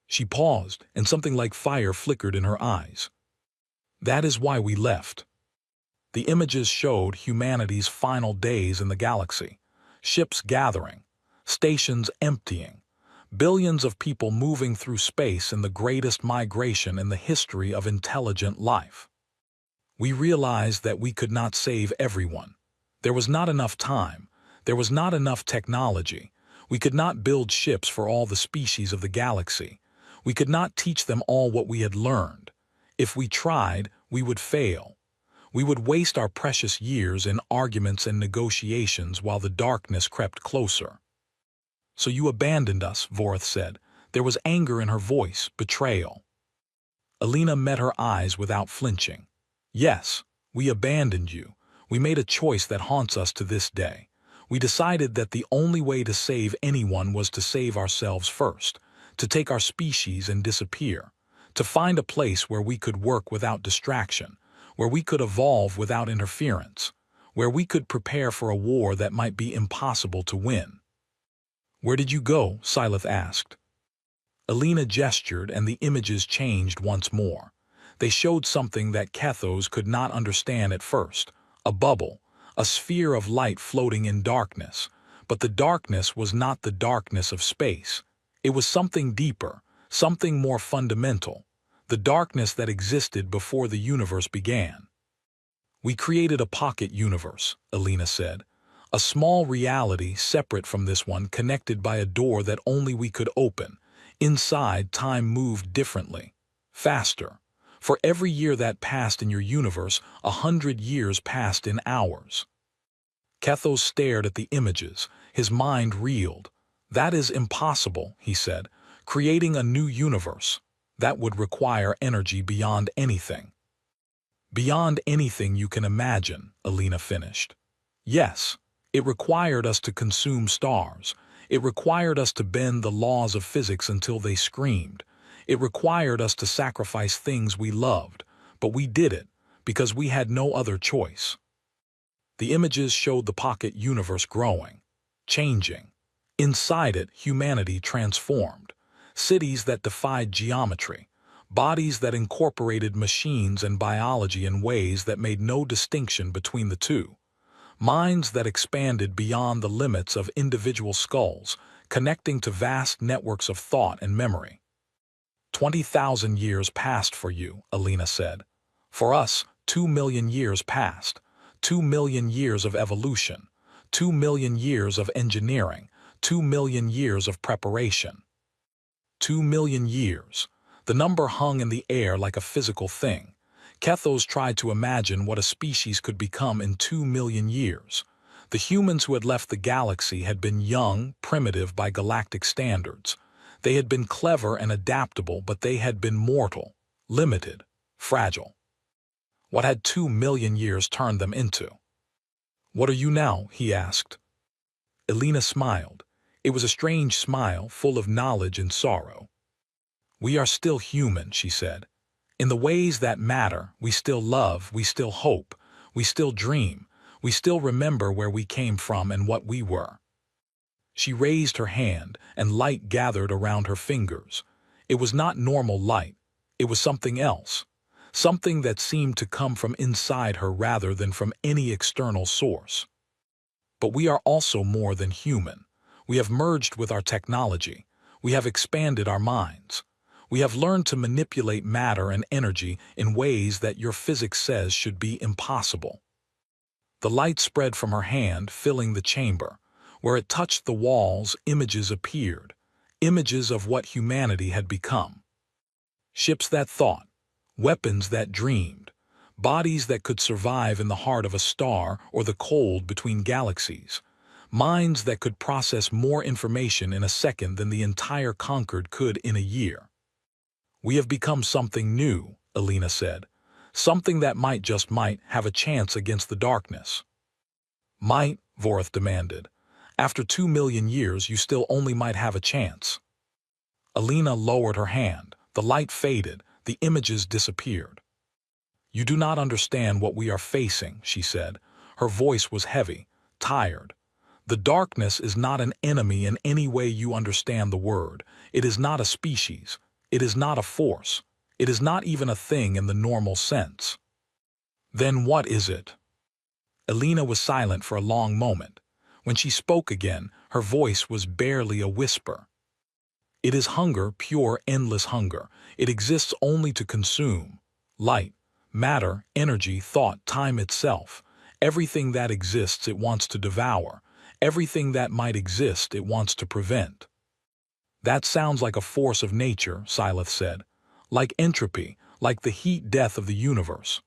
She paused, and something like fire flickered in her eyes. That is why we left. The images showed humanity's final days in the galaxy. Ships gathering, stations emptying, billions of people moving through space in the greatest migration in the history of intelligent life. We realized that we could not save everyone. There was not enough time. There was not enough technology. We could not build ships for all the species of the galaxy. We could not teach them all what we had learned. If we tried, we would fail. We would waste our precious years in arguments and negotiations while the darkness crept closer. So you abandoned us, Vorith said. There was anger in her voice, betrayal. Alina met her eyes without flinching. Yes, we abandoned you. We made a choice that haunts us to this day. We decided that the only way to save anyone was to save ourselves first, to take our species and disappear, to find a place where we could work without distraction, where we could evolve without interference, where we could prepare for a war that might be impossible to win. "Where did you go?" Syleth asked. Alina gestured, and the images changed once more. They showed something that Kethos could not understand at first: a bubble, a sphere of light floating in darkness. But the darkness was not the darkness of space. It was something deeper, something more fundamental, the darkness that existed before the universe began. "We created a pocket universe," Alina said. "A small reality separate from this one, connected by a door that only we could open. Inside, time moved differently, faster. For every year that passed in your universe, 100 years passed in ours." Kethos stared at the images. His mind reeled. "That is impossible," he said. "Creating a new universe. That would require energy beyond anything." "Beyond anything you can imagine," Alina finished. "Yes, it required us to consume stars. It required us to bend the laws of physics until they screamed. It required us to sacrifice things we loved, but we did it because we had no other choice." The images showed the pocket universe growing, changing. Inside it, humanity transformed. Cities that defied geometry, bodies that incorporated machines and biology in ways that made no distinction between the two. Minds that expanded beyond the limits of individual skulls, connecting to vast networks of thought and memory. 20,000 years passed for you," Alina said. "For us, 2 million years passed. 2 million years of evolution. 2 million years of engineering. 2 million years of preparation." 2 million years. The number hung in the air like a physical thing. Kethos tried to imagine what a species could become in 2 million years. The humans who had left the galaxy had been young, primitive by galactic standards. They had been clever and adaptable, but they had been mortal, limited, fragile. What had 2 million years turned them into? "What are you now?" he asked. Alina smiled. It was a strange smile, full of knowledge and sorrow. "We are still human," she said. "In the ways that matter, we still love, we still hope, we still dream, we still remember where we came from and what we were." She raised her hand, and light gathered around her fingers. It was not normal light. It was something else. Something that seemed to come from inside her rather than from any external source. "But we are also more than human. We have merged with our technology. We have expanded our minds. We have learned to manipulate matter and energy in ways that your physics says should be impossible." The light spread from her hand, filling the chamber. Where it touched the walls, images appeared. Images of what humanity had become. Ships that thought. Weapons that dreamed. Bodies that could survive in the heart of a star or the cold between galaxies. Minds that could process more information in a second than the entire Concord could in a year. "We have become something new," Alina said. "Something that might, just might, have a chance against the darkness." "Might?" Vorith demanded. "After 2 million years, you still only might have a chance." Alina lowered her hand. The light faded. The images disappeared. "You do not understand what we are facing," she said. Her voice was heavy, tired. "The darkness is not an enemy in any way you understand the word. It is not a species. It is not a force. It is not even a thing in the normal sense." "Then what is it?" Alina was silent for a long moment. When she spoke again, her voice was barely a whisper. "It is hunger, pure, endless hunger. It exists only to consume. Light, matter, energy, thought, time itself. Everything that exists it wants to devour. Everything that might exist it wants to prevent." "That sounds like a force of nature," Syleth said. "Like entropy, like the heat death of the universe."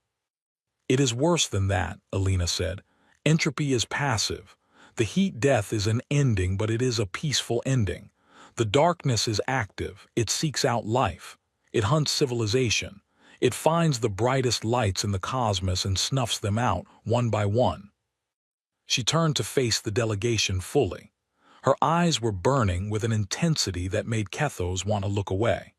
"It is worse than that," Alina said. "Entropy is passive. The heat death is an ending, but it is a peaceful ending. The darkness is active. It seeks out life. It hunts civilization. It finds the brightest lights in the cosmos and snuffs them out, one by one." She turned to face the delegation fully. Her eyes were burning with an intensity that made Kethos want to look away.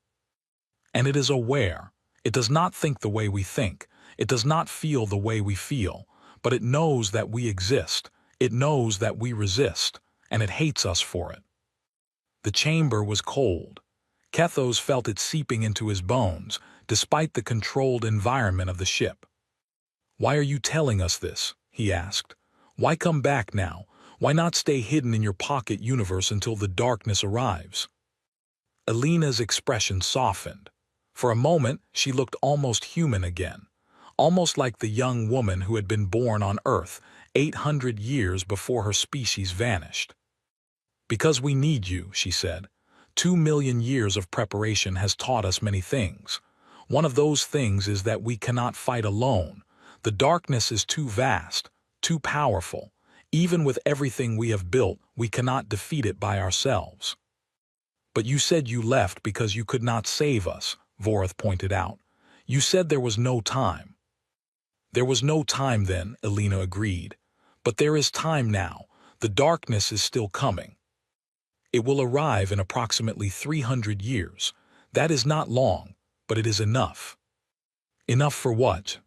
"And it is aware. It does not think the way we think. It does not feel the way we feel, but it knows that we exist. It knows that we resist, and it hates us for it. The chamber was cold. Kethos felt it seeping into his bones, despite the controlled environment of the ship. "Why are you telling us this?" he asked. "Why come back now? Why not stay hidden in your pocket universe until the darkness arrives?" Alina's expression softened. For a moment, she looked almost human again, almost like the young woman who had been born on Earth 800 years before her species vanished. "Because we need you," she said. 2 million years of preparation has taught us many things. One of those things is that we cannot fight alone. The darkness is too vast, too powerful. Even with everything we have built, we cannot defeat it by ourselves. "But you said you left because you could not save us," Vorath pointed out. "You said there was no time." "There was no time then," Alina agreed. "But there is time now. The darkness is still coming. It will arrive in approximately 300 years. That is not long, but it is enough." "Enough for what?"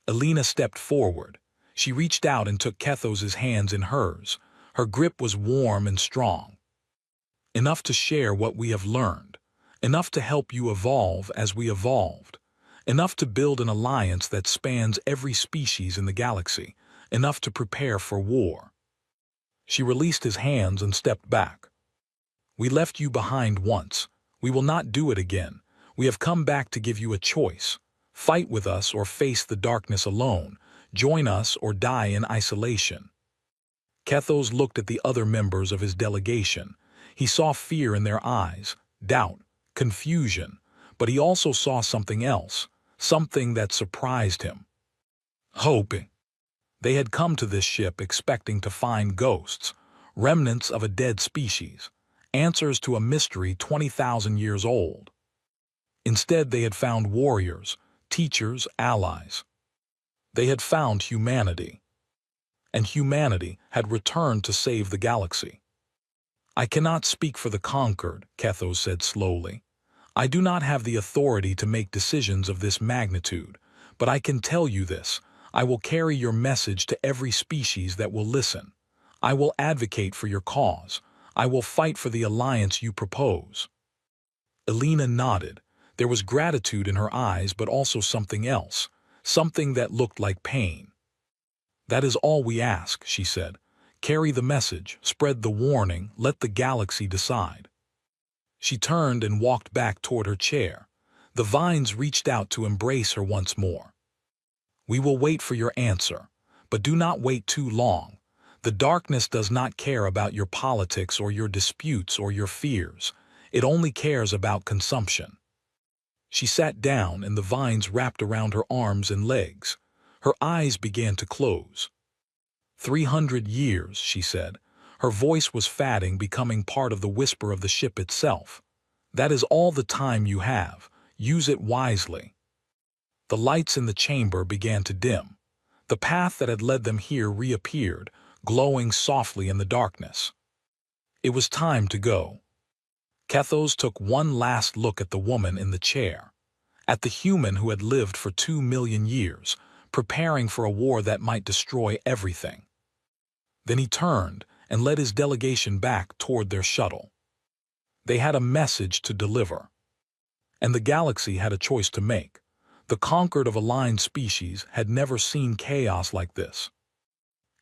Alina stepped forward. She reached out and took Kethos's hands in hers. Her grip was warm and strong. "Enough to share what we have learned. Enough to help you evolve as we evolved. Enough to build an alliance that spans every species in the galaxy. Enough to prepare for war." She released his hands and stepped back. "We left you behind once. We will not do it again. We have come back to give you a choice. Fight with us or face the darkness alone. Join us or die in isolation." Kethos looked at the other members of his delegation. He saw fear in their eyes, doubt, confusion, but he also saw something else, something that surprised him. Hope. They had come to this ship expecting to find ghosts, remnants of a dead species, answers to a mystery 20,000 years old. Instead, they had found warriors, teachers, allies. They had found humanity. And humanity had returned to save the galaxy. "I cannot speak for the conquered," Kethos said slowly. "I do not have the authority to make decisions of this magnitude, but I can tell you this. I will carry your message to every species that will listen. I will advocate for your cause. I will fight for the alliance you propose." Alina nodded. There was gratitude in her eyes, but also something else, something that looked like pain. "That is all we ask," she said. "Carry the message, spread the warning, let the galaxy decide." She turned and walked back toward her chair. The vines reached out to embrace her once more. "We will wait for your answer, but do not wait too long. The darkness does not care about your politics or your disputes or your fears. It only cares about consumption." She sat down and the vines wrapped around her arms and legs. Her eyes began to close. 300 years, she said. Her voice was fading, becoming part of the whisper of the ship itself. "That is all the time you have. Use it wisely." The lights in the chamber began to dim. The path that had led them here reappeared, glowing softly in the darkness. It was time to go. Kethos took one last look at the woman in the chair, at the human who had lived for 2 million years, preparing for a war that might destroy everything. Then he turned and led his delegation back toward their shuttle. They had a message to deliver. And the galaxy had a choice to make. The conquered of aligned species had never seen chaos like this.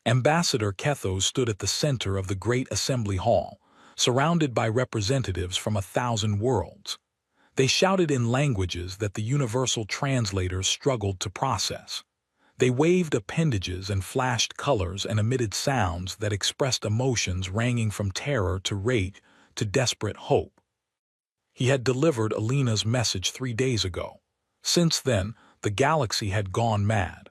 Ambassador Kethos stood at the center of the great assembly hall, surrounded by representatives from 1,000 worlds. They shouted in languages that the universal translators struggled to process. They waved appendages and flashed colors and emitted sounds that expressed emotions ranging from terror to rage to desperate hope. He had delivered Alina's message 3 days ago. Since then, the galaxy had gone mad.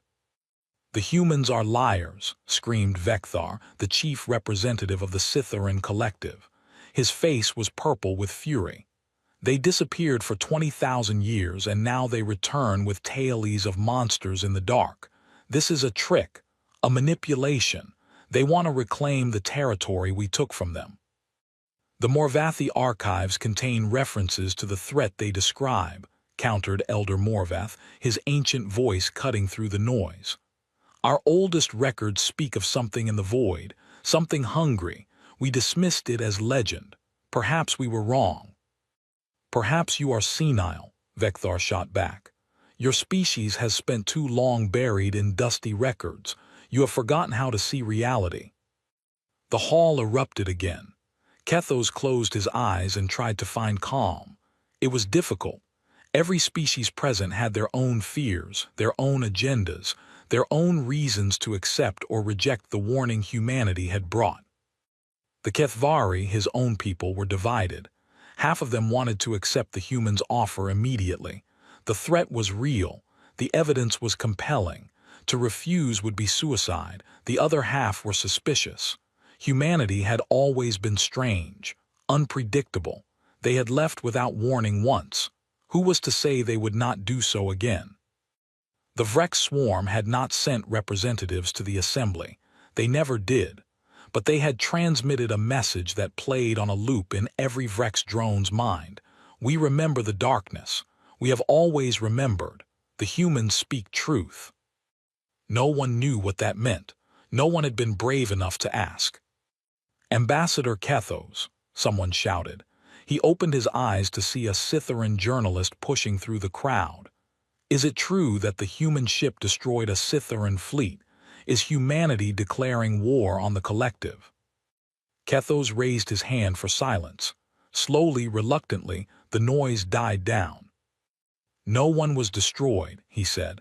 "The humans are liars," screamed Vekthar, the chief representative of the Scytheran collective. His face was purple with fury. "They disappeared for 20,000 years and now they return with tailies of monsters in the dark. This is a trick, a manipulation. They want to reclaim the territory we took from them." The Morvathi archives contain references to the threat they describe, countered Elder Morvath, his ancient voice cutting through the noise. Our oldest records speak of something in the void, something hungry. We dismissed it as legend. Perhaps we were wrong. Perhaps you are senile, Vekthar shot back. Your species has spent too long buried in dusty records. You have forgotten how to see reality. The hall erupted again. Kethos closed his eyes and tried to find calm. It was difficult. Every species present had their own fears, their own agendas, their own reasons to accept or reject the warning humanity had brought. The Kethvari, his own people, were divided. Half of them wanted to accept the humans' offer immediately. The threat was real. The evidence was compelling. To refuse would be suicide. The other half were suspicious. Humanity had always been strange, unpredictable. They had left without warning once. Who was to say they would not do so again? The Vrex swarm had not sent representatives to the assembly. They never did. But they had transmitted a message that played on a loop in every Vrex drone's mind. We remember the darkness. We have always remembered. The humans speak truth. No one knew what that meant. No one had been brave enough to ask. Ambassador Kethos, someone shouted. He opened his eyes to see a Scytheran journalist pushing through the crowd. Is it true that the human ship destroyed a Scytheran fleet? Is humanity declaring war on the collective? Kethos raised his hand for silence. Slowly, reluctantly, the noise died down. No one was destroyed, he said.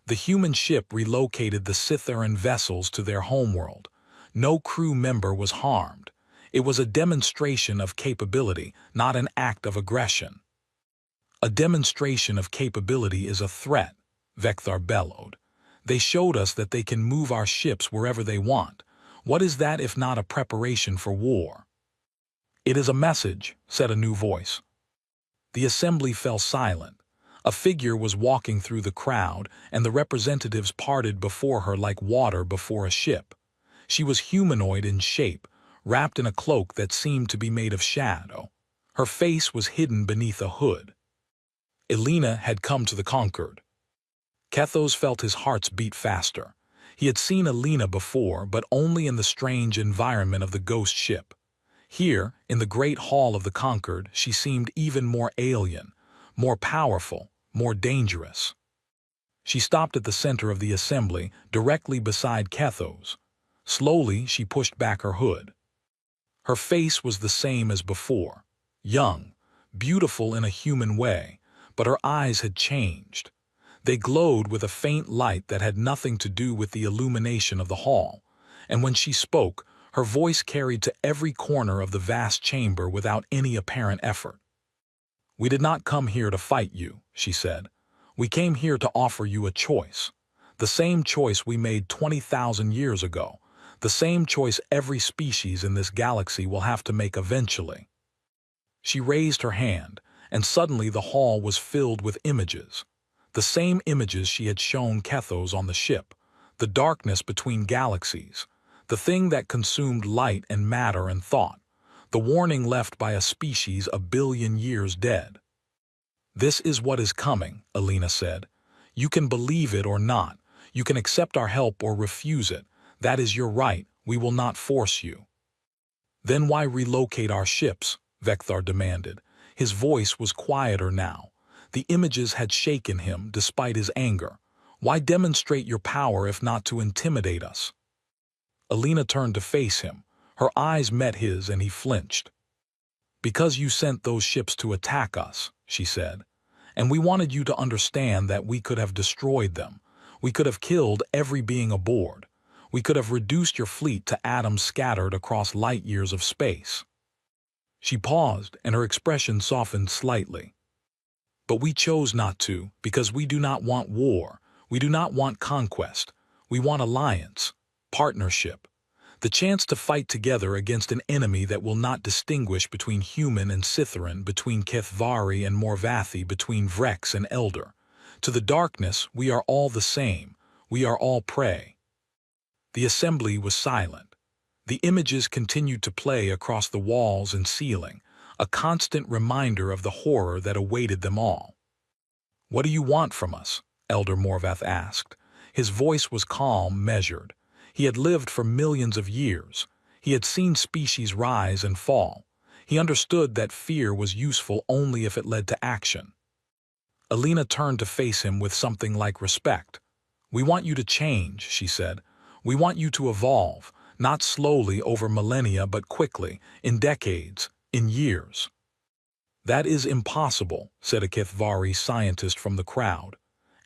The human ship relocated the Scytheran vessels to their homeworld. No crew member was harmed. It was a demonstration of capability, not an act of aggression. A demonstration of capability is a threat, Vekthar bellowed. They showed us that they can move our ships wherever they want. What is that if not a preparation for war? It is a message, said a new voice. The assembly fell silent. A figure was walking through the crowd, and the representatives parted before her like water before a ship. She was humanoid in shape, wrapped in a cloak that seemed to be made of shadow. Her face was hidden beneath a hood. Elena had come to the Concord. Kethos felt his heart beat faster. He had seen Elena before, but only in the strange environment of the ghost ship. Here, in the great hall of the Concord, she seemed even more alien, more powerful, more dangerous. She stopped at the center of the assembly, directly beside Kethos. Slowly, she pushed back her hood. Her face was the same as before, young, beautiful in a human way, but her eyes had changed. They glowed with a faint light that had nothing to do with the illumination of the hall, and when she spoke, her voice carried to every corner of the vast chamber without any apparent effort. "We did not come here to fight you," she said. "We came here to offer you a choice. The same choice we made 20,000 years ago. The same choice every species in this galaxy will have to make eventually." She raised her hand, and suddenly the hall was filled with images. The same images she had shown Kethos on the ship. The darkness between galaxies. The thing that consumed light and matter and thought. The warning left by a species a billion years dead. "This is what is coming," Elena said. "You can believe it or not. You can accept our help or refuse it. That is your right. We will not force you." "Then why relocate our ships?" Vekthar demanded. His voice was quieter now. The images had shaken him despite his anger. "Why demonstrate your power if not to intimidate us?" Elena turned to face him. Her eyes met his and he flinched. "Because you sent those ships to attack us," she said. "And we wanted you to understand that we could have destroyed them. We could have killed every being aboard. We could have reduced your fleet to atoms scattered across light years of space." She paused, and her expression softened slightly. "But we chose not to, because we do not want war. We do not want conquest. We want alliance, partnership. The chance to fight together against an enemy that will not distinguish between human and Scytheran, between Kethvari and Morvathi, between Vrex and Elder. To the darkness, we are all the same. We are all prey." The assembly was silent. The images continued to play across the walls and ceiling, a constant reminder of the horror that awaited them all. "What do you want from us?" Elder Morvath asked. His voice was calm, measured. He had lived for millions of years. He had seen species rise and fall. He understood that fear was useful only if it led to action. Alina turned to face him with something like respect. "We want you to change," she said. "We want you to evolve, not slowly over millennia but quickly, in decades, in years." "That is impossible," said a Kithvari scientist from the crowd.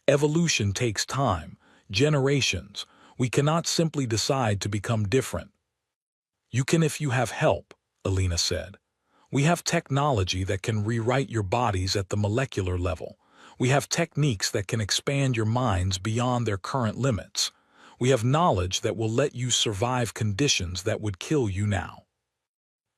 "Evolution takes time, generations. We cannot simply decide to become different." "You can if you have help," Alina said. "We have technology that can rewrite your bodies at the molecular level. We have techniques that can expand your minds beyond their current limits. We have knowledge that will let you survive conditions that would kill you now."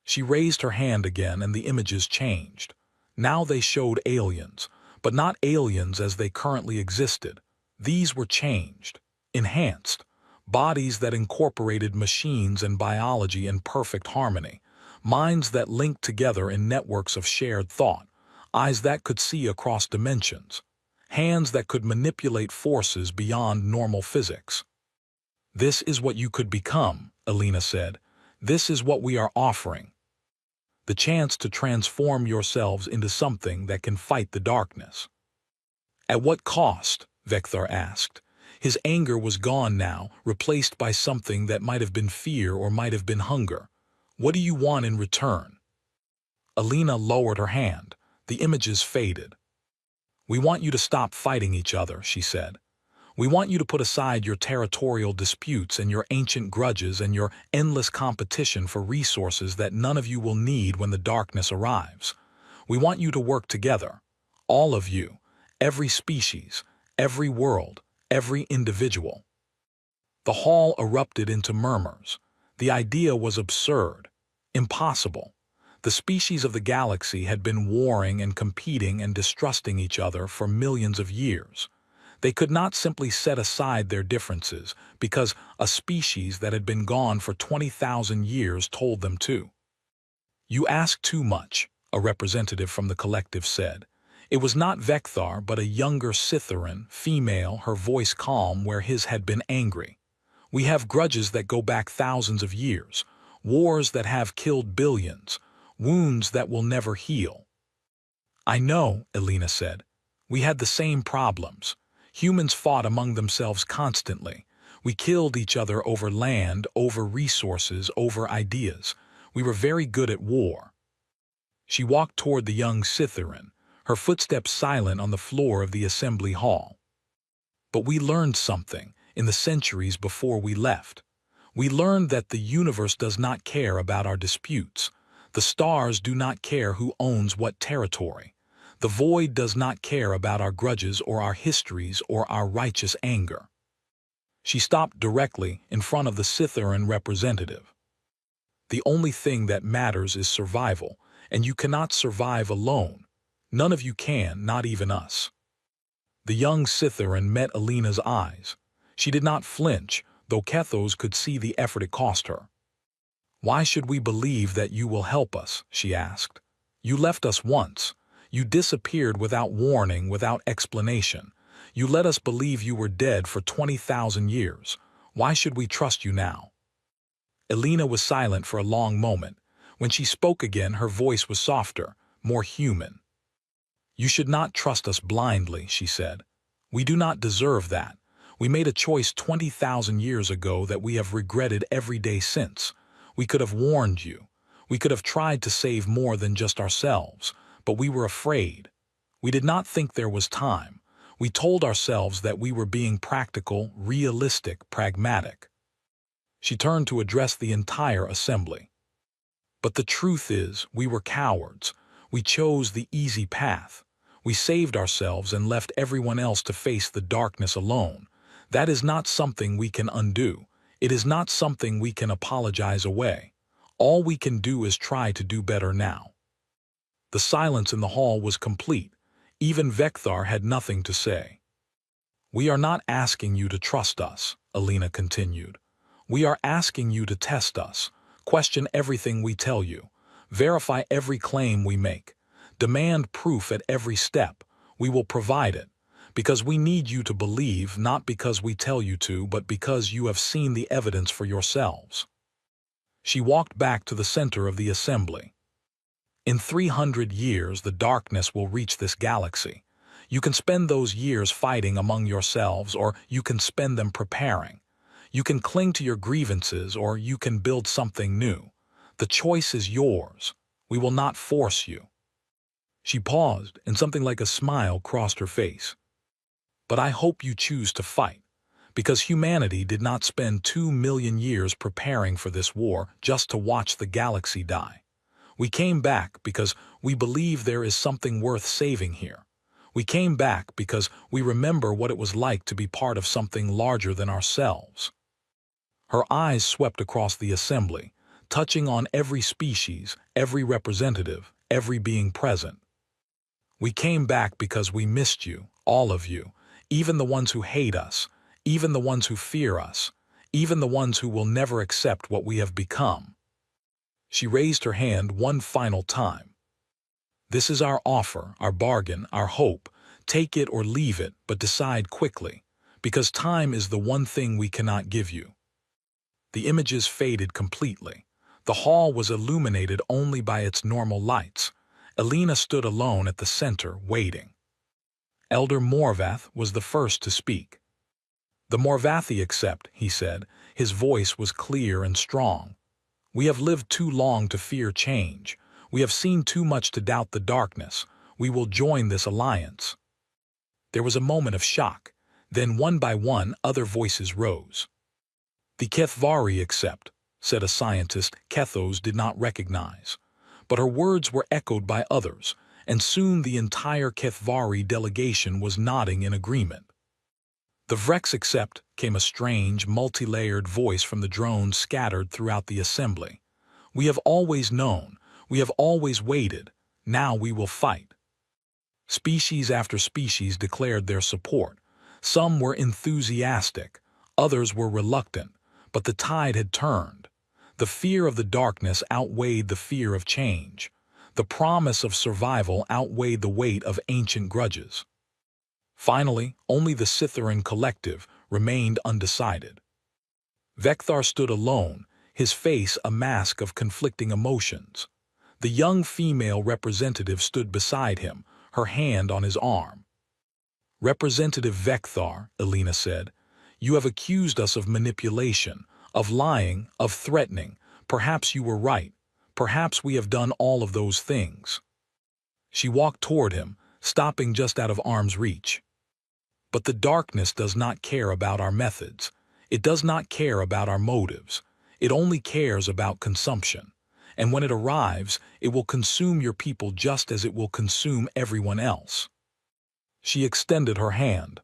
She raised her hand again and the images changed. Now they showed aliens, but not aliens as they currently existed. These were changed, enhanced, bodies that incorporated machines and biology in perfect harmony, minds that linked together in networks of shared thought, eyes that could see across dimensions, hands that could manipulate forces beyond normal physics. "This is what you could become," Alina said. "This is what we are offering. The chance to transform yourselves into something that can fight the darkness." "At what cost?" Vekthar asked. His anger was gone now, replaced by something that might have been fear or might have been hunger. "What do you want in return?" Alina lowered her hand. The images faded. "We want you to stop fighting each other," she said. "We want you to put aside your territorial disputes and your ancient grudges and your endless competition for resources that none of you will need when the darkness arrives. We want you to work together. All of you, every species, every world, every individual." The hall erupted into murmurs. The idea was absurd, impossible. The species of the galaxy had been warring and competing and distrusting each other for millions of years. They could not simply set aside their differences because a species that had been gone for 20,000 years told them to. "You ask too much," a representative from the collective said. It was not Vekthar, but a younger Scytherin, female, her voice calm where his had been angry. "We have grudges that go back thousands of years, wars that have killed billions, wounds that will never heal." "I know," Alina said. "We had the same problems. Humans fought among themselves constantly. We killed each other over land, over resources, over ideas. We were very good at war." She walked toward the young Scytherin, her footsteps silent on the floor of the assembly hall. "But we learned something in the centuries before we left. We learned that the universe does not care about our disputes. The stars do not care who owns what territory. The void does not care about our grudges or our histories or our righteous anger." She stopped directly in front of the Scytherin representative. "The only thing that matters is survival, and you cannot survive alone. None of you can, not even us." The young Scytherin met Alina's eyes. She did not flinch, though Kethos could see the effort it cost her. "Why should we believe that you will help us?" she asked. "You left us once. You disappeared without warning, without explanation. You let us believe you were dead for 20,000 years. Why should we trust you now?" Alina was silent for a long moment. When she spoke again, her voice was softer, more human. "You should not trust us blindly," she said. "We do not deserve that. We made a choice 20,000 years ago that we have regretted every day since. We could have warned you. We could have tried to save more than just ourselves, but we were afraid. We did not think there was time. We told ourselves that we were being practical, realistic, pragmatic." She turned to address the entire assembly. "But the truth is, we were cowards. We chose the easy path. We saved ourselves and left everyone else to face the darkness alone. That is not something we can undo. It is not something we can apologize away. All we can do is try to do better now." The silence in the hall was complete. Even Vekthar had nothing to say. "We are not asking you to trust us," Alina continued. "We are asking you to test us. Question everything we tell you. Verify every claim we make. Demand proof at every step. We will provide it. Because we need you to believe, not because we tell you to, but because you have seen the evidence for yourselves. She walked back to the center of the assembly. In 300 years, the darkness will reach this galaxy. You can spend those years fighting among yourselves, or you can spend them preparing. You can cling to your grievances, or you can build something new. The choice is yours. We will not force you. She paused, and something like a smile crossed her face. But I hope you choose to fight, because humanity did not spend 2 million years preparing for this war just to watch the galaxy die. We came back because we believe there is something worth saving here. We came back because we remember what it was like to be part of something larger than ourselves. Her eyes swept across the assembly, touching on every species, every representative, every being present. We came back because we missed you, all of you, even the ones who hate us, even the ones who fear us, even the ones who will never accept what we have become. She raised her hand one final time. This is our offer, our bargain, our hope. Take it or leave it, but decide quickly, because time is the one thing we cannot give you. The images faded completely. The hall was illuminated only by its normal lights. Elena stood alone at the center, waiting. Elder Morvath was the first to speak. The Morvathi accept, he said. His voice was clear and strong. We have lived too long to fear change. We have seen too much to doubt the darkness. We will join this alliance. There was a moment of shock. Then one by one, other voices rose. The Kethvari accept, said a scientist Kethos did not recognize. But her words were echoed by others, and soon the entire Kethvari delegation was nodding in agreement. The Vrex accept, came a strange, multi-layered voice from the drones scattered throughout the assembly. We have always known, we have always waited, now we will fight. Species after species declared their support. Some were enthusiastic, others were reluctant, but the tide had turned. The fear of the darkness outweighed the fear of change. The promise of survival outweighed the weight of ancient grudges. Finally, only the Scytheran collective remained undecided. Vecthar stood alone, his face a mask of conflicting emotions. The young female representative stood beside him, her hand on his arm. Representative Vecthar, Elena said, you have accused us of manipulation, of lying, of threatening. Perhaps you were right. Perhaps we have done all of those things. She walked toward him, stopping just out of arm's reach. But the darkness does not care about our methods. It does not care about our motives. It only cares about consumption. And when it arrives, it will consume your people just as it will consume everyone else. She extended her hand.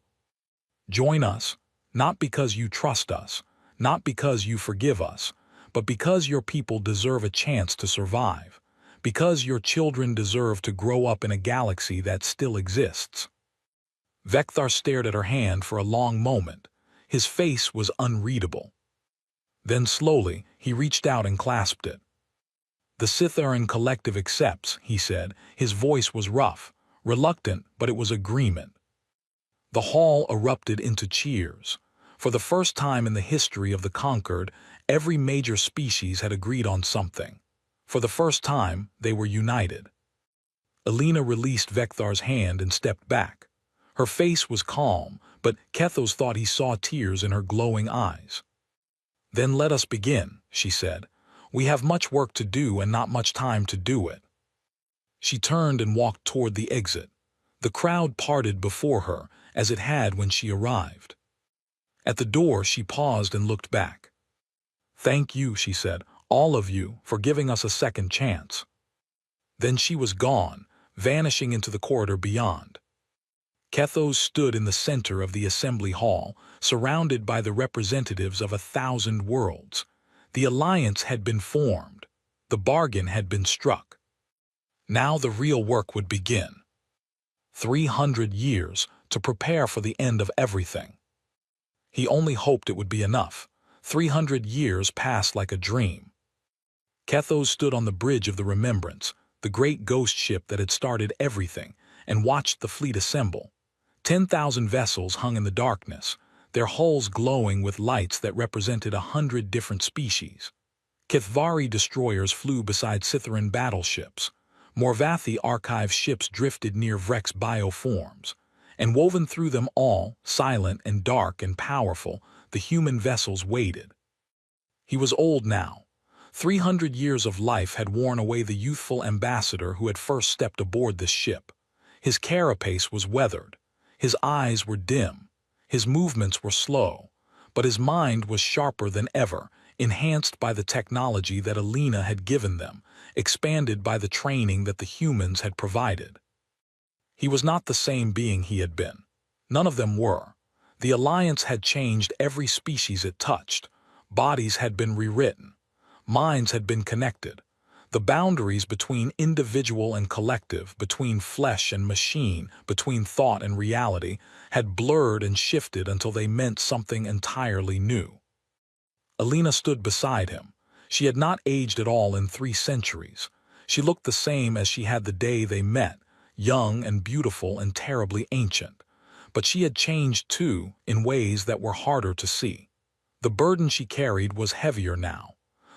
Join us, not because you trust us, not because you forgive us, but because your people deserve a chance to survive, because your children deserve to grow up in a galaxy that still exists. Vecthar stared at her hand for a long moment. His face was unreadable. Then slowly, he reached out and clasped it. The Scytheran collective accepts, he said. His voice was rough, reluctant, but it was agreement. The hall erupted into cheers. For the first time in the history of the conquered, every major species had agreed on something. For the first time, they were united. Elena released Vecthar's hand and stepped back. Her face was calm, but Kethos thought he saw tears in her glowing eyes. Then let us begin, she said. We have much work to do and not much time to do it. She turned and walked toward the exit. The crowd parted before her, as it had when she arrived. At the door, she paused and looked back. Thank you, she said, all of you, for giving us a second chance. Then she was gone, vanishing into the corridor beyond. Kethos stood in the center of the assembly hall, surrounded by the representatives of 1,000 worlds. The alliance had been formed. The bargain had been struck. Now the real work would begin. 300 years to prepare for the end of everything. He only hoped it would be enough. 300 years passed like a dream. Kethos stood on the bridge of the Remembrance, the great ghost ship that had started everything, and watched the fleet assemble. 10,000 vessels hung in the darkness, their hulls glowing with lights that represented 100 different species. Kithvari destroyers flew beside Scythian battleships. Morvathi archive ships drifted near Vrex bioforms. And woven through them all, silent and dark and powerful, the human vessels waited. He was old now. 300 years of life had worn away the youthful ambassador who had first stepped aboard this ship. His carapace was weathered. His eyes were dim. His movements were slow. But his mind was sharper than ever, enhanced by the technology that Alina had given them, expanded by the training that the humans had provided. He was not the same being he had been. None of them were. The Alliance had changed every species it touched. Bodies had been rewritten. Minds had been connected. The boundaries between individual and collective, between flesh and machine, between thought and reality, had blurred and shifted until they meant something entirely new. Alina stood beside him. She had not aged at all in 3 centuries. She looked the same as she had the day they met, young and beautiful and terribly ancient. But she had changed too, in ways that were harder to see. The burden she carried was heavier now.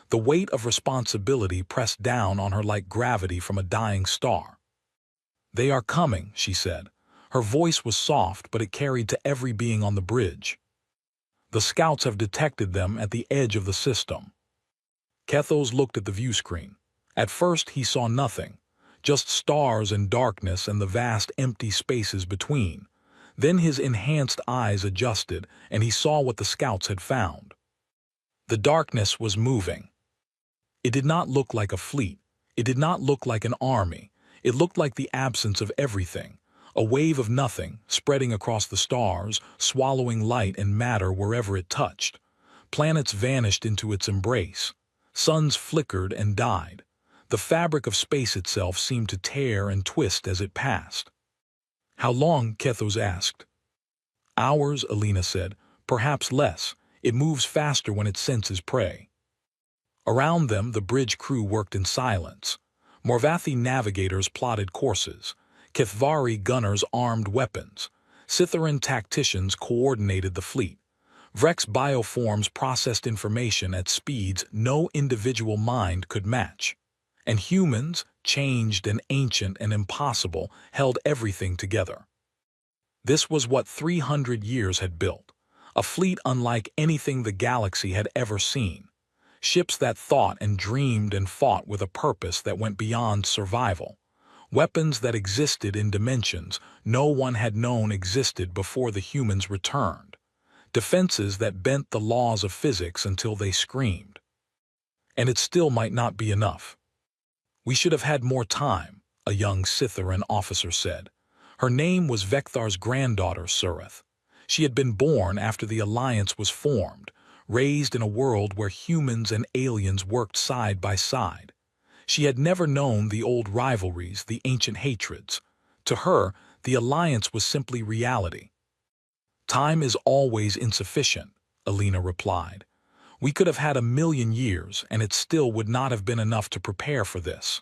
The weight of responsibility pressed down on her like gravity from a dying star. "They are coming," she said. Her voice was soft, but it carried to every being on the bridge. "The scouts have detected them at the edge of the system." Kethos looked at the view screen. At first he saw nothing, just stars and darkness and the vast empty spaces between. Then his enhanced eyes adjusted, and he saw what the scouts had found. The darkness was moving. It did not look like a fleet. It did not look like an army. It looked like the absence of everything, a wave of nothing, spreading across the stars, swallowing light and matter wherever it touched. Planets vanished into its embrace. Suns flickered and died. The fabric of space itself seemed to tear and twist as it passed. "How long?" Kethos asked. "Hours," Alina said. "Perhaps less. It moves faster when it senses prey." Around them, the bridge crew worked in silence. Morvathi navigators plotted courses. Kithvari gunners armed weapons. Scythian tacticians coordinated the fleet. Vrex bioforms processed information at speeds no individual mind could match. And humans, changed and ancient and impossible, held everything together. This was what 300 years had built. A fleet unlike anything the galaxy had ever seen. Ships that thought and dreamed and fought with a purpose that went beyond survival. Weapons that existed in dimensions no one had known existed before the humans returned. Defenses that bent the laws of physics until they screamed. And it still might not be enough. "We should have had more time," a young Scythian officer said. Her name was Vekthar's granddaughter, Surith. She had been born after the Alliance was formed, raised in a world where humans and aliens worked side by side. She had never known the old rivalries, the ancient hatreds. To her, the Alliance was simply reality. "Time is always insufficient," Alina replied. "We could have had 1,000,000 years, and it still would not have been enough to prepare for this."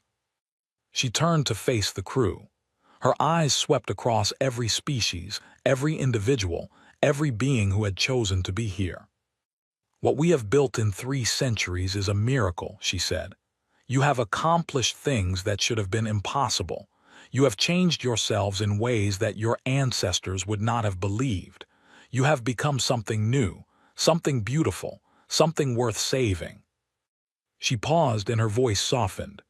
She turned to face the crew. Her eyes swept across every species, every individual, every being who had chosen to be here. "What we have built in 3 centuries is a miracle," she said. "You have accomplished things that should have been impossible. You have changed yourselves in ways that your ancestors would not have believed. You have become something new, something beautiful, something worth saving." She paused and her voice softened.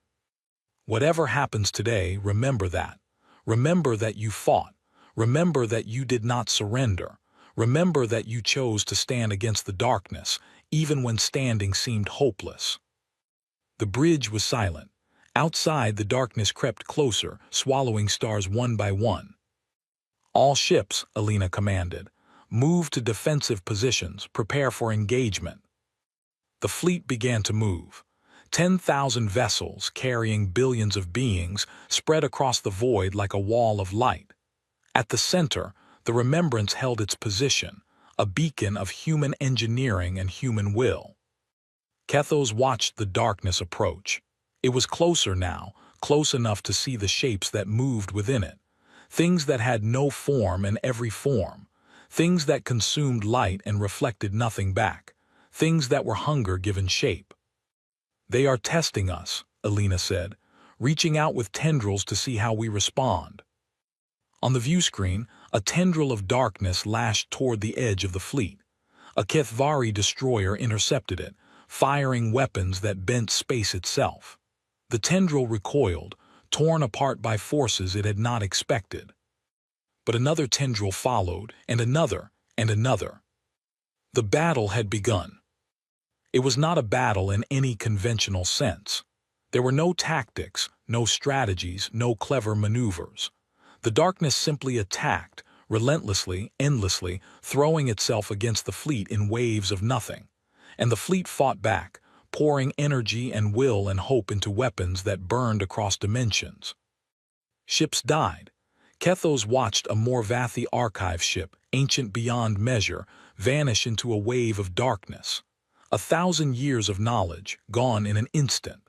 "Whatever happens today, remember that. Remember that you fought. Remember that you did not surrender. Remember that you chose to stand against the darkness, even when standing seemed hopeless." The bridge was silent. Outside, the darkness crept closer, swallowing stars one by one. "All ships," Alina commanded. "Move to defensive positions, prepare for engagement." The fleet began to move. 10,000 vessels, carrying billions of beings, spread across the void like a wall of light. At the center, the Remembrance held its position, a beacon of human engineering and human will. Kethos watched the darkness approach. It was closer now, close enough to see the shapes that moved within it. things that had no form and every form, things that consumed light and reflected nothing back, things that were hunger given shape. "They are testing us," Alina said, "reaching out with tendrils to see how we respond." On the view screen, a tendril of darkness lashed toward the edge of the fleet. A HFY destroyer intercepted it, firing weapons that bent space itself. The tendril recoiled, torn apart by forces it had not expected. But another tendril followed, and another, and another. The battle had begun. It was not a battle in any conventional sense. There were no tactics, no strategies, no clever maneuvers. The darkness simply attacked, relentlessly, endlessly, throwing itself against the fleet in waves of nothing. And the fleet fought back, pouring energy and will and hope into weapons that burned across dimensions. Ships died. Kethos watched a Morvathi archive ship, ancient beyond measure, vanish into a wave of darkness. 1,000 years of knowledge, gone in an instant.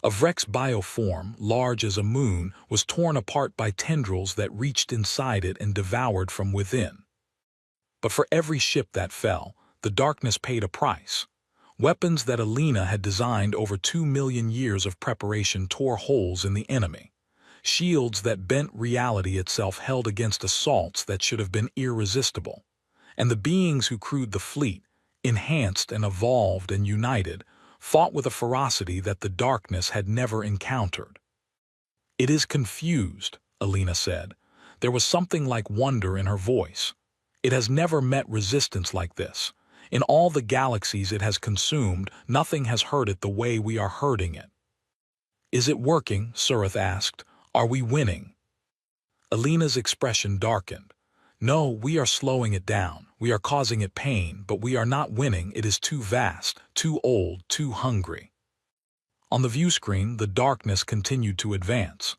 A Vrex bioform, large as a moon, was torn apart by tendrils that reached inside it and devoured from within. But for every ship that fell, the darkness paid a price. Weapons that Alina had designed over 2 million years of preparation tore holes in the enemy. Shields that bent reality itself held against assaults that should have been irresistible. And the beings who crewed the fleet, enhanced and evolved and united, fought with a ferocity that the darkness had never encountered. "It is confused," Alina said. There was something like wonder in her voice. "It has never met resistance like this. In all the galaxies it has consumed, nothing has hurt it the way we are hurting it." "Is it working?" Surith asked. "Are we winning?" Alina's expression darkened. "No, we are slowing it down. We are causing it pain, but we are not winning. It is too vast, too old, too hungry." On the view screen, the darkness continued to advance.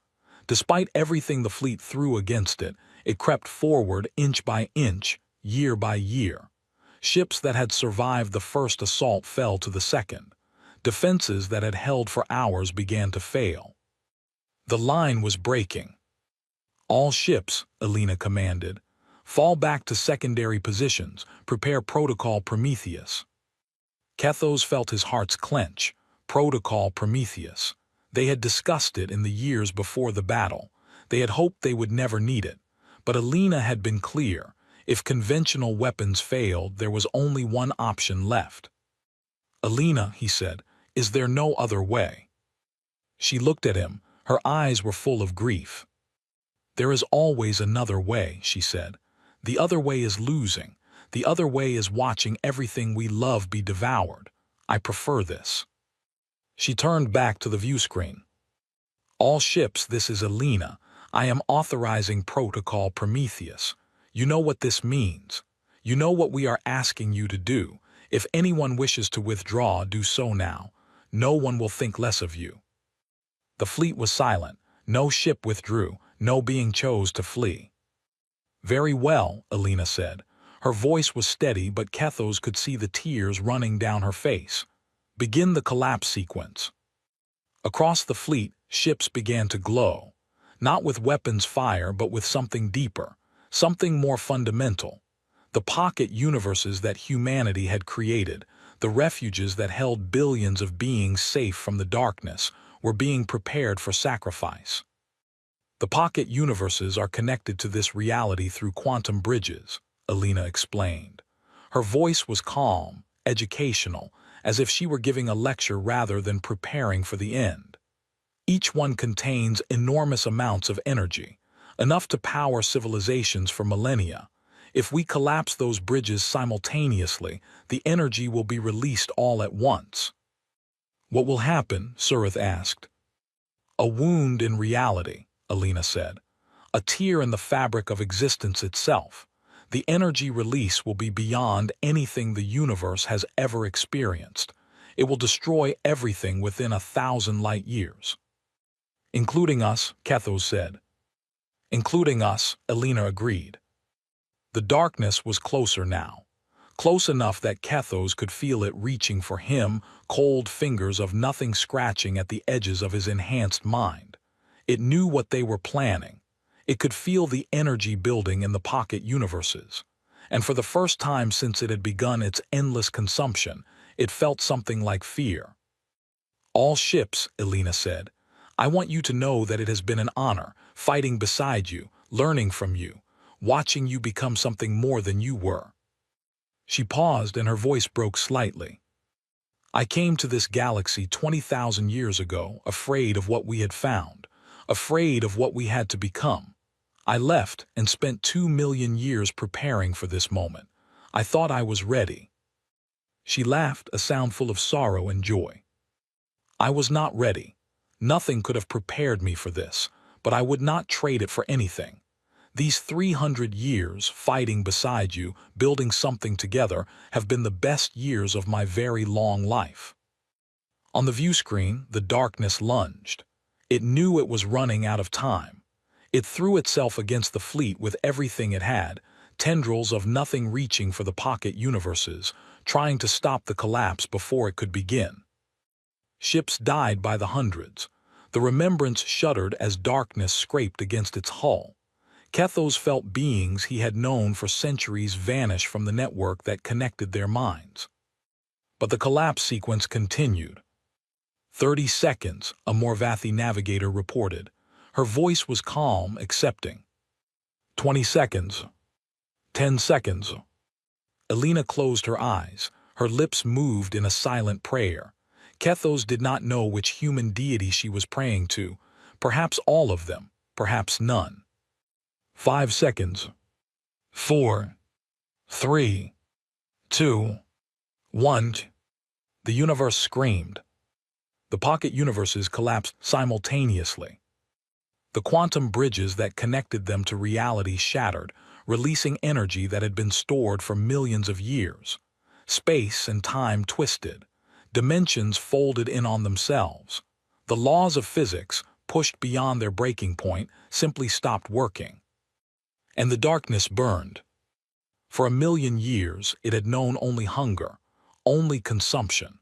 Despite everything the fleet threw against it, it crept forward inch by inch, year by year. Ships that had survived the first assault fell to the second. Defenses that had held for hours began to fail. The line was breaking. "All ships," Alina commanded, "fall back to secondary positions. Prepare Protocol Prometheus." Kethos felt his heart clench. Protocol Prometheus. They had discussed it in the years before the battle. They had hoped they would never need it. But Alina had been clear. If conventional weapons failed, there was only one option left. "Alina," he said, "is there no other way?" She looked at him. Her eyes were full of grief. "There is always another way," she said. "The other way is losing. The other way is watching everything we love be devoured. I prefer this." She turned back to the view screen. "All ships, this is Alina. I am authorizing Protocol Prometheus. You know what this means. You know what we are asking you to do. If anyone wishes to withdraw, do so now. No one will think less of you." The fleet was silent. No ship withdrew. No being chose to flee. "Very well," Alina said. Her voice was steady, but Kethos could see the tears running down her face. "Begin the collapse sequence." Across the fleet, ships began to glow. Not with weapons fire, but with something deeper, something more fundamental. The pocket universes that humanity had created, the refuges that held billions of beings safe from the darkness, were being prepared for sacrifice. "The pocket universes are connected to this reality through quantum bridges," Alina explained. Her voice was calm, educational, as if she were giving a lecture rather than preparing for the end. "Each one contains enormous amounts of energy, enough to power civilizations for millennia. If we collapse those bridges simultaneously, the energy will be released all at once." "What will happen?" Surith asked. "A wound in reality," Alina said. "A tear in the fabric of existence itself. The energy release will be beyond anything the universe has ever experienced. It will destroy everything within 1,000 light years." "Including us," Kethos said. "Including us," Alina agreed. The darkness was closer now. Close enough that Kethos could feel it reaching for him, cold fingers of nothing scratching at the edges of his enhanced mind. It knew what they were planning. It could feel the energy building in the pocket universes. And for the first time since it had begun its endless consumption, it felt something like fear. "All ships," Elena said. "I want you to know that it has been an honor, fighting beside you, learning from you, watching you become something more than you were." She paused and her voice broke slightly. "I came to this galaxy 20,000 years ago, afraid of what we had found, afraid of what we had to become. I left and spent 2 million years preparing for this moment. I thought I was ready." She laughed, a sound full of sorrow and joy. "I was not ready. Nothing could have prepared me for this, but I would not trade it for anything. These 300 years, fighting beside you, building something together, have been the best years of my very long life." On the view screen, the darkness lunged. It knew it was running out of time. It threw itself against the fleet with everything it had, tendrils of nothing reaching for the pocket universes, trying to stop the collapse before it could begin. Ships died by the hundreds. The Remembrance shuddered as darkness scraped against its hull. Kethos felt beings he had known for centuries vanish from the network that connected their minds. But the collapse sequence continued. 30 seconds, a Morvathi navigator reported. Her voice was calm, accepting. 20 seconds. 10 seconds. Elena closed her eyes. Her lips moved in a silent prayer. Kethos did not know which human deity she was praying to. Perhaps all of them, perhaps none. 5 seconds. 4. 3. 2. 1. The universe screamed. The pocket universes collapsed simultaneously. The quantum bridges that connected them to reality shattered, releasing energy that had been stored for millions of years. Space and time twisted. Dimensions folded in on themselves. The laws of physics, pushed beyond their breaking point, simply stopped working. And the darkness burned. For 1 million years, it had known only hunger, only consumption,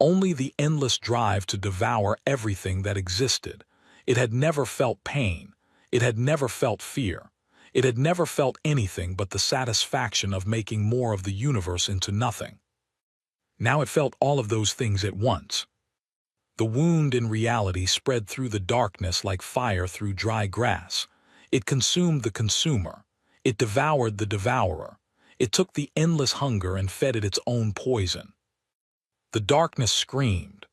only the endless drive to devour everything that existed. It had never felt pain. It had never felt fear. It had never felt anything but the satisfaction of making more of the universe into nothing. Now it felt all of those things at once. The wound in reality spread through the darkness like fire through dry grass. It consumed the consumer. It devoured the devourer. It took the endless hunger and fed it its own poison. The darkness screamed,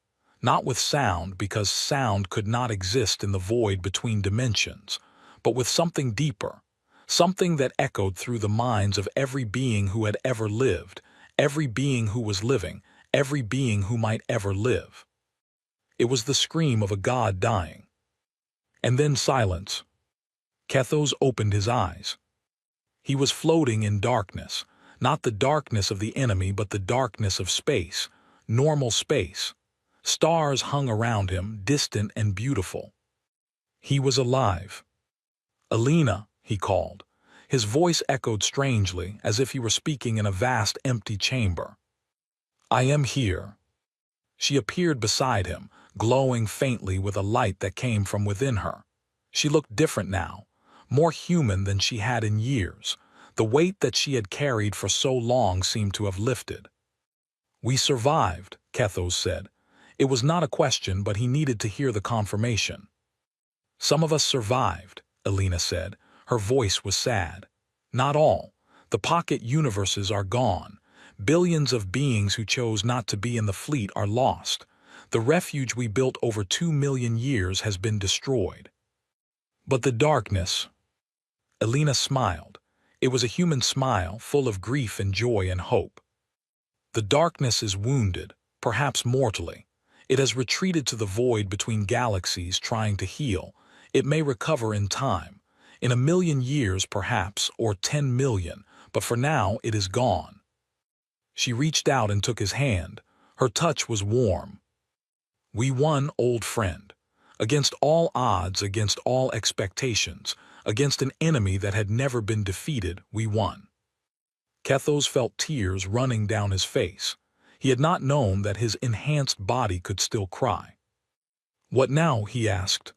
not with sound because sound could not exist in the void between dimensions, but with something deeper, something that echoed through the minds of every being who had ever lived, every being who was living, every being who might ever live. It was the scream of a god dying. And then silence. Kethos opened his eyes. He was floating in darkness, not the darkness of the enemy but the darkness of space, normal space. Stars hung around him, distant and beautiful. He was alive. "Elena," he called. His voice echoed strangely, as if he were speaking in a vast empty chamber. "I am here." She appeared beside him, glowing faintly with a light that came from within her. She looked different now, more human than she had in years. The weight that she had carried for so long seemed to have lifted. "We survived," Kethos said. It was not a question, but he needed to hear the confirmation. "Some of us survived," Elena said. Her voice was sad. "Not all. The pocket universes are gone. Billions of beings who chose not to be in the fleet are lost. The refuge we built over 2 million years has been destroyed." "But the darkness—" Elena smiled. It was a human smile, full of grief and joy and hope. "The darkness is wounded, perhaps mortally. It has retreated to the void between galaxies trying to heal. It may recover in time. In 1 million years perhaps, or 10 million, but for now it is gone." She reached out and took his hand. Her touch was warm. "We won, old friend. Against all odds, against all expectations, against an enemy that had never been defeated, we won." Kethos felt tears running down his face. He had not known that his enhanced body could still cry. "What now?" he asked.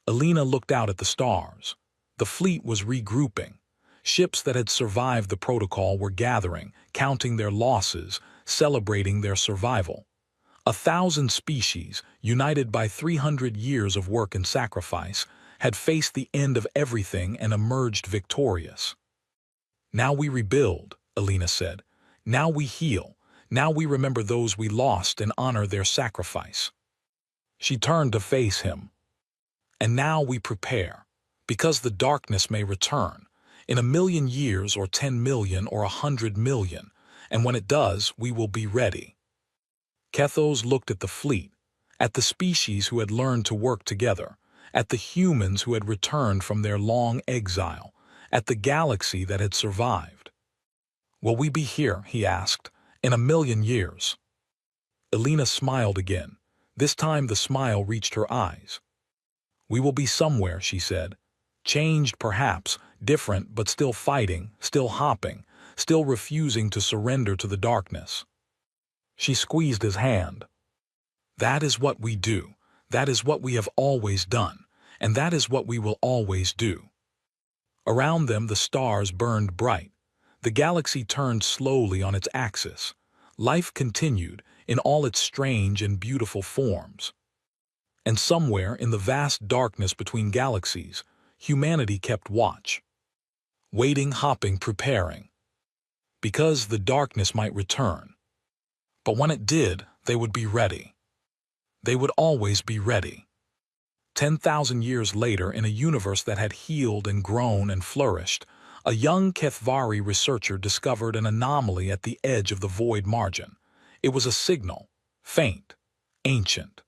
Elena looked out at the stars. The fleet was regrouping. Ships that had survived the protocol were gathering, counting their losses, celebrating their survival. 1,000 species, united by 300 years of work and sacrifice, had faced the end of everything and emerged victorious. "Now we rebuild," Alina said. "Now we heal. Now we remember those we lost and honor their sacrifice." She turned to face him. "And now we prepare, because the darkness may return, in 1,000,000 years or 10 million or 100 million, and when it does, we will be ready." Kethos looked at the fleet, at the species who had learned to work together, at the humans who had returned from their long exile, at the galaxy that had survived. "Will we be here," he asked, "in 1,000,000 years?" Alina smiled again. This time the smile reached her eyes. "We will be somewhere," she said. "Changed perhaps, different but still fighting, still hopping, still refusing to surrender to the darkness." She squeezed his hand. "That is what we do. That is what we have always done. And that is what we will always do." Around them the stars burned bright. The galaxy turned slowly on its axis. Life continued in all its strange and beautiful forms. And somewhere in the vast darkness between galaxies, humanity kept watch. Waiting, hopping, preparing. Because the darkness might return. But when it did, they would be ready. They would always be ready. 10,000 years later, in a universe that had healed and grown and flourished, a young Kethvari researcher discovered an anomaly at the edge of the void margin. It was a signal, faint, ancient,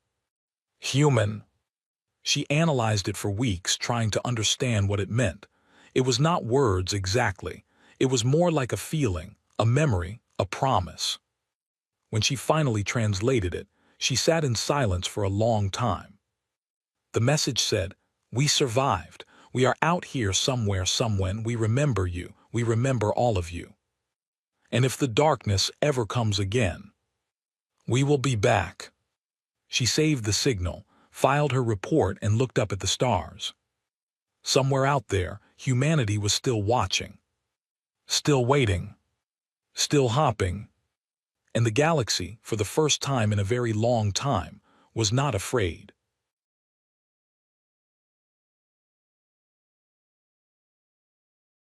human. She analyzed it for weeks, trying to understand what it meant. It was not words exactly. It was more like a feeling, a memory, a promise. When she finally translated it, she sat in silence for a long time. The message said, "We survived. We are out here somewhere, somewhen. We remember you. We remember all of you. And if the darkness ever comes again, we will be back." She saved the signal, filed her report, and looked up at the stars. Somewhere out there, humanity was still watching, still waiting, still hopping. And the galaxy, for the first time in a very long time, was not afraid.